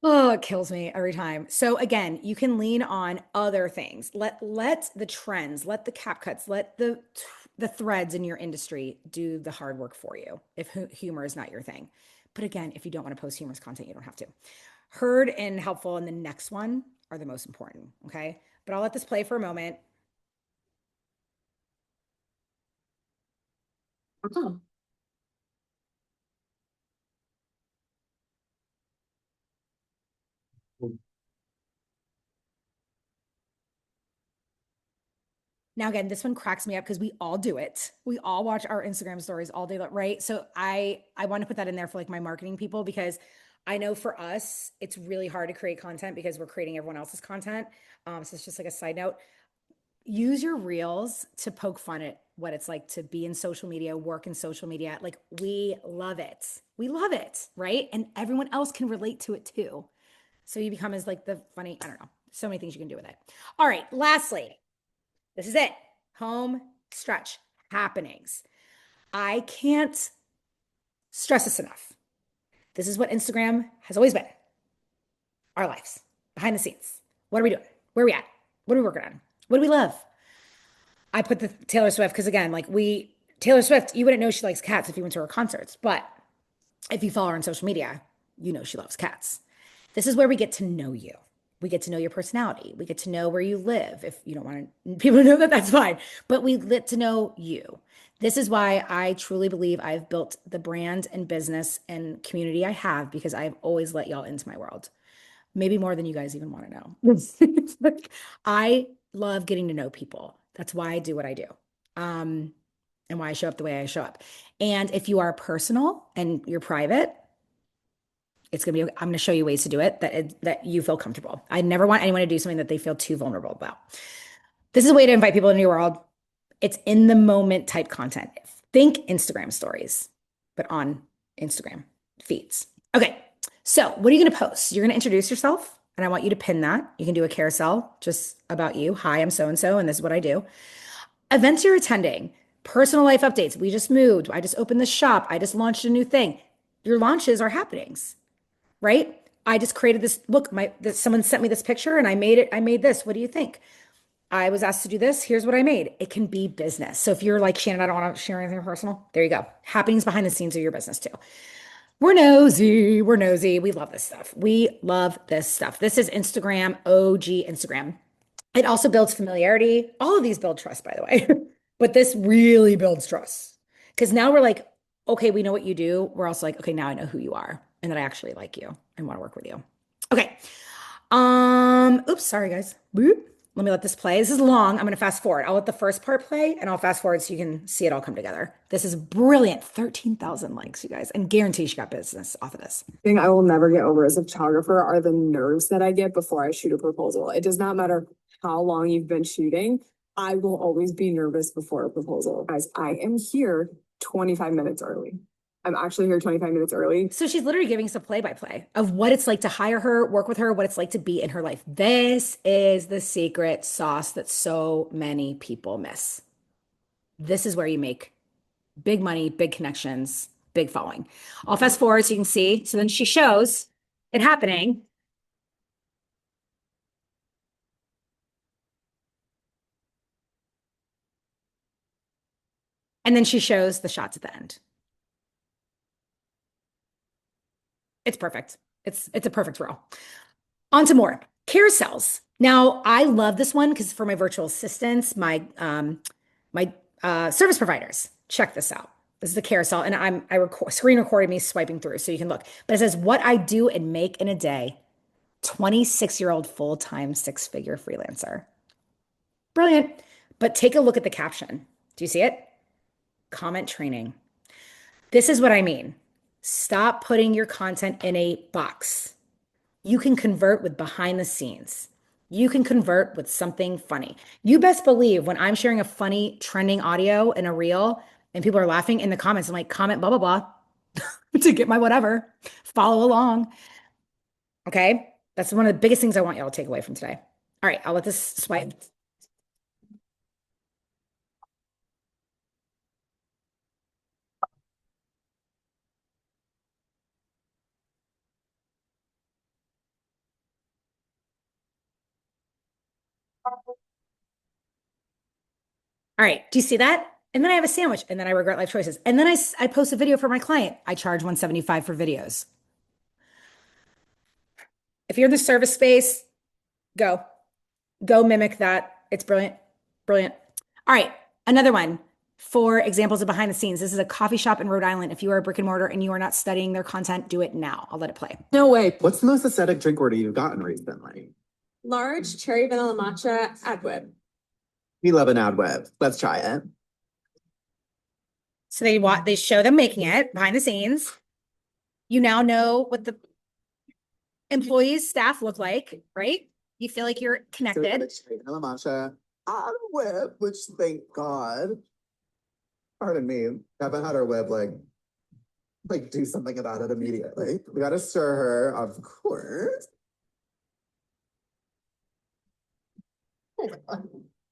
Oh, it kills me every time. So again, you can lean on other things. Let the trends, let the cap cuts, let the threads in your industry do the hard work for you if humor is not your thing. But again, if you don't want to post humorous content, you don't have to. Heard and helpful and the next one are the most important, okay? But I'll let this play for a moment. Oh. Now, again, this one cracks me up because we all do it. We all watch our Instagram stories all day, right? So I want to put that in there for like my marketing people because I know for us, it's really hard to create content because we're creating everyone else's content. So it's just like a side note. Use your reels to poke fun at what it's like to be in social media, work in social media. Like we love it. We love it, right? And everyone else can relate to it too. So you become as like the funny, I don't know, so many things you can do with it. All right, lastly, this is it. Home stretch happenings. I can't stress this enough. This is what Instagram has always been our lives, behind the scenes. What are we doing? Where are we at? What are we working on? What do we love? I put the Taylor Swift because, again, Taylor Swift, you wouldn't know she likes cats if you went to her concerts. But if you follow her on social media, you know she loves cats. This is where we get to know you. We get to know your personality. We get to know where you live. If you don't want people to know that, that's fine. But we get to know you. This is why I truly believe I've built the brand and business and community I have because I've always let y'all into my world. Maybe more than you guys even want to know. I love getting to know people. That's why I do what I do. Um, and why I show up the way I show up. And if you are personal and you're private, I'm going to show you ways to do it that you feel comfortable. I never want anyone to do something that they feel too vulnerable about. This is a way to invite people into your world. It's in the moment type content. Think Instagram stories, but on Instagram feeds. Okay. So what are you going to post? You're going to introduce yourself and I want you to pin that. You can do a carousel just about you. Hi, I'm so-and-so, and this is what I do. Events you're attending, personal life updates. We just moved. I just opened the shop. I just launched a new thing. Your launches are happenings, right? I just created this. Look, someone sent me this picture and I made it. I made this. What do you think? I was asked to do this. Here's what I made. It can be business. So if you're like, Shannon, I don't want to share anything personal, there you go. Happenings behind the scenes of your business too. We're nosy. We're nosy. We love this stuff. We love this stuff. This is Instagram, OG Instagram. It also builds familiarity. All of these build trust, by the way. But this really builds trust. Because now we're like, okay, we know what you do. We're also like, okay, now I know who you are and that I actually like you and want to work with you. Okay. Oops, sorry guys. Boop. Let me let this play. This is long. I'm going to fast forward. I'll let the first part play and I'll fast forward so you can see it all come together. This is brilliant. 13,000 likes, you guys, and guarantee she got business off of this. Thing I will never get over as a photographer are the nerves that I get before I shoot a proposal. It does not matter how long you've been shooting. I will always be nervous before a proposal. Guys, I am here 25 minutes early. I'm actually here 25 minutes early. So she's literally giving us a play-by-play of what it's like to hire her, work with her, what it's like to be in her life. This is the secret sauce that so many people miss. This is where you make big money, big connections, big following. I'll fast forward so you can see. So then she shows it happening. And then she shows the shots at the end. It's perfect. It's a perfect role. On to more carousels. Now, I love this one because for my virtual assistants, my service providers, check this out. This is the carousel, and screen recorded me swiping through so you can look. But it says what I do and make in a day. 26-year-old full-time six-figure freelancer. Brilliant. But take a look at the caption. Do you see it? Comment training. This is what I mean. Stop putting your content in a box. You can convert with behind the scenes. You can convert with something funny. You best believe when I'm sharing a funny trending audio in a reel and people are laughing in the comments, I'm like, comment blah, blah, blah to get my whatever, follow along. Okay. That's one of the biggest things I want y'all to take away from today. All right. I'll let this swipe. All right. Do you see that? And then I have a sandwich and then I regret life choices. And then I post a video for my client. I charge 175 for videos. If you're in the service space, go. Go mimic that. It's brilliant. Brilliant. All right. Another one for examples of behind the scenes. This is a coffee shop in Rhode Island. If you are a brick and mortar and you are not studying their content, do it now. I'll let it play. No way. What's the most aesthetic drink order you've gotten recently? Large cherry vanilla matcha AdWeb. We love an ad web. Let's try it. So they show them making it behind the scenes. You now know what the employees, staff look like, right? You feel like you're So we got a connected. cherry vanilla matcha ad web, which thank God. Pardon me. Haven't had our web like do something about it immediately. We gotta stir her, of course.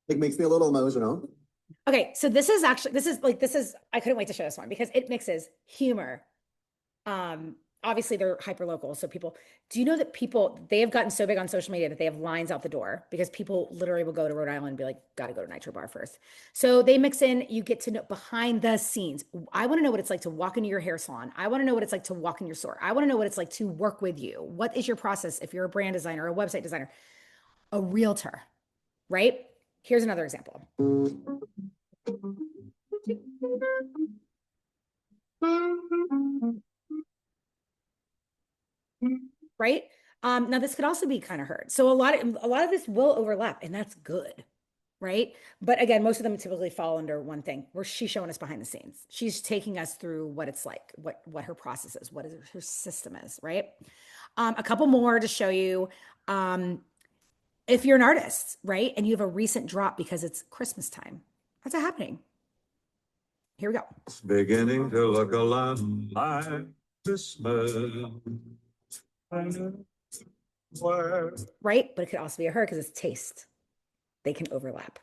It makes me a little emotional. Okay, so this is I couldn't wait to show this one because it mixes humor. Obviously they're hyper local, so do you know that they have gotten so big on social media that they have lines out the door because people literally will go to Rhode Island and be like, gotta go to Nitro Bar first. So they mix in, you get to know behind the scenes. I want to know what it's like to walk into your hair salon. I want to know what it's like to walk in your store. I want to know what it's like to work with you. What is your process if you're a brand designer, a website designer, a realtor, right? Here's another example. Right? Now this could also be kind of heard. So a lot of this will overlap, and that's good, right? But again, most of them typically fall under one thing where she's showing us behind the scenes. She's taking us through what it's like, what her process is, what her system is, right? A couple more to show you. If you're an artist, right, and you have a recent drop because it's Christmas time, what's happening? Here we go. It's beginning to look a lot like Christmas. Right? But it could also be a her because it's taste. They can overlap.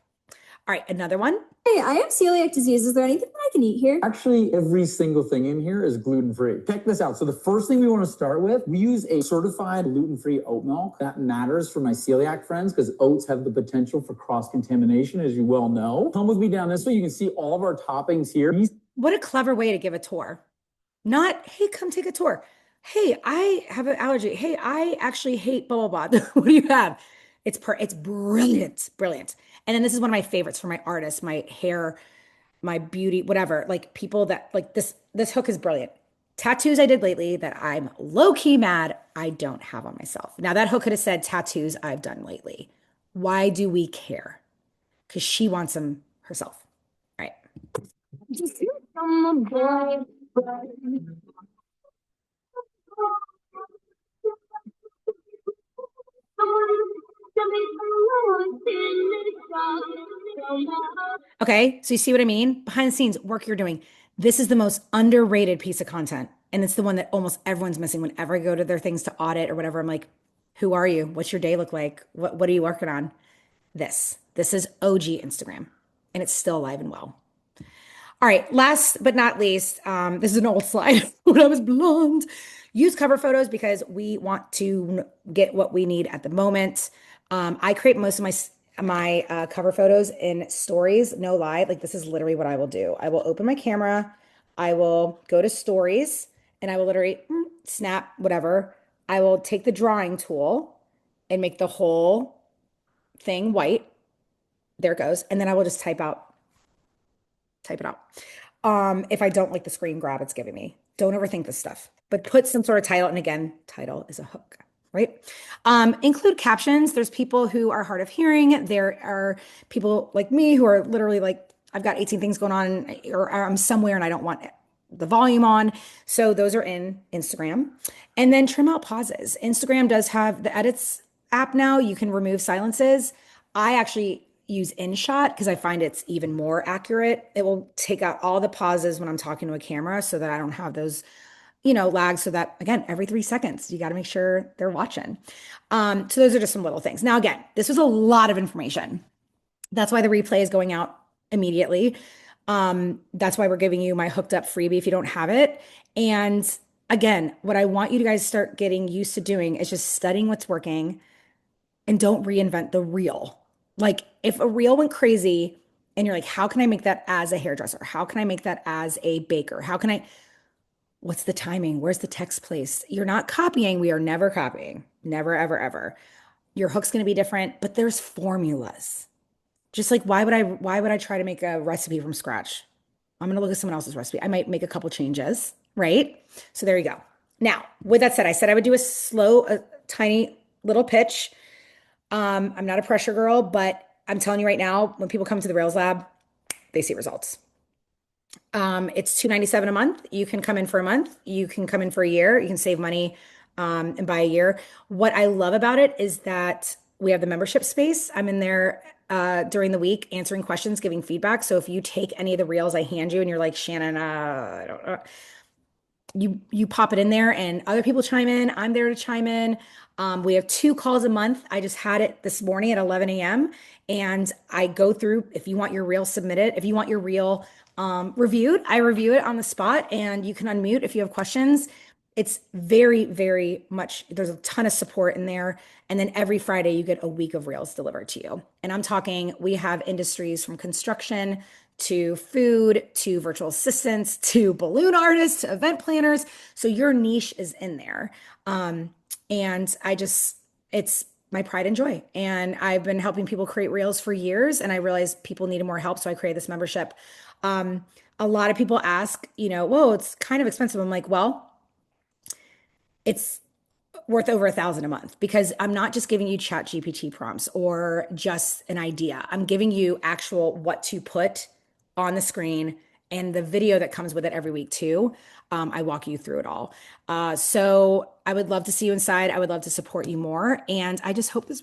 All right, another one. Hey, I have celiac disease. Is there anything that I can eat here? Actually, every single thing in here is gluten-free. Check this out. So the first thing we want to start with, we use a certified gluten-free oat milk. That matters for my celiac friends because oats have the potential for cross-contamination, as you well know. Come with me down this way. You can see all of our toppings here. What a clever way to give a tour. Not, hey, come take a tour. Hey, I have an allergy. Hey, I actually hate blah, blah, blah. What do you have? It's brilliant, brilliant. And then this is one of my favorites for my artists, my hair, my beauty, whatever. Like people that like this hook is brilliant. Tattoos I did lately that I'm low key mad I don't have on myself. Now that hook could have said tattoos I've done lately. Why do we care? Because she wants them herself. All right. Okay, so you see what I mean? Behind the scenes, work you're doing. This is the most underrated piece of content. And it's the one that almost everyone's missing whenever I go to their things to audit or whatever. I'm like, who are you? What's your day look like? What are you working on? This is OG Instagram, and it's still alive and well. All right, last but not least, this is an old slide when I was blonde. Use cover photos because we want to get what we need at the moment. I create most of my cover photos in stories, no lie. Like this is literally what I will do. I will open my camera, I will go to stories, and I will literally snap whatever. I will take the drawing tool and make the whole thing white. There it goes. And then I will just type it out. If I don't like the screen grab it's giving me. Don't overthink this stuff, but put some sort of title. And again, title is a hook, right? Include captions. There's people who are hard of hearing. There are people like me who are literally like, I've got 18 things going on or I'm somewhere and I don't want the volume on. So those are in Instagram. And then trim out pauses. Instagram does have the edits app now, you can remove silences. I actually use InShot because I find it's even more accurate. It will take out all the pauses when I'm talking to a camera so that I don't have those, lags. So that again, every 3 seconds, you got to make sure they're watching. So those are just some little things. Now, again, this was a lot of information. That's why the replay is going out immediately. That's why we're giving you my hooked up freebie if you don't have it. And again, what I want you to guys start getting used to doing is just studying what's working and don't reinvent the reel. Like if a reel went crazy and you're like, how can I make that as a hairdresser? How can I make that as a baker? What's the timing? Where's the text place? You're not copying. We are never copying. Never, ever, ever. Your hook's going to be different, but there's formulas. Just like why would I try to make a recipe from scratch? I'm going to look at someone else's recipe. I might make a couple changes, right? So there you go. Now, with that said, I said I would do a tiny little pitch. I'm not a pressure girl, but I'm telling you right now, when people come to the Rails Lab, they see results. It's $297 a month. You can come in for a month. You can come in for a year. You can save money and buy a year. What I love about it is that we have the membership space. I'm in there during the week answering questions, giving feedback. So if you take any of the reels I hand you and you're like, Shannon, I don't know, you pop it in there and other people chime in. I'm there to chime in. We have 2 calls a month. I just had it this morning at 11 a.m. and I go through, if you want your reel submitted, if you want your reel reviewed, I review it on the spot and you can unmute if you have questions. It's very, very much, there's a ton of support in there. And then every Friday you get a week of reels delivered to you. And I'm talking, we have industries from construction to food, to virtual assistants, to balloon artists, to event planners. So your niche is in there. And it's my pride and joy. And I've been helping people create reels for years. And I realized people needed more help. So I created this membership. A lot of people ask, whoa, it's kind of expensive. I'm like, well, it's worth over $1,000 a month because I'm not just giving you chat GPT prompts or just an idea. I'm giving you actual what to put on the screen and the video that comes with it every week too. I walk you through it all. So I would love to see you inside. I would love to support you more. And I just hope this was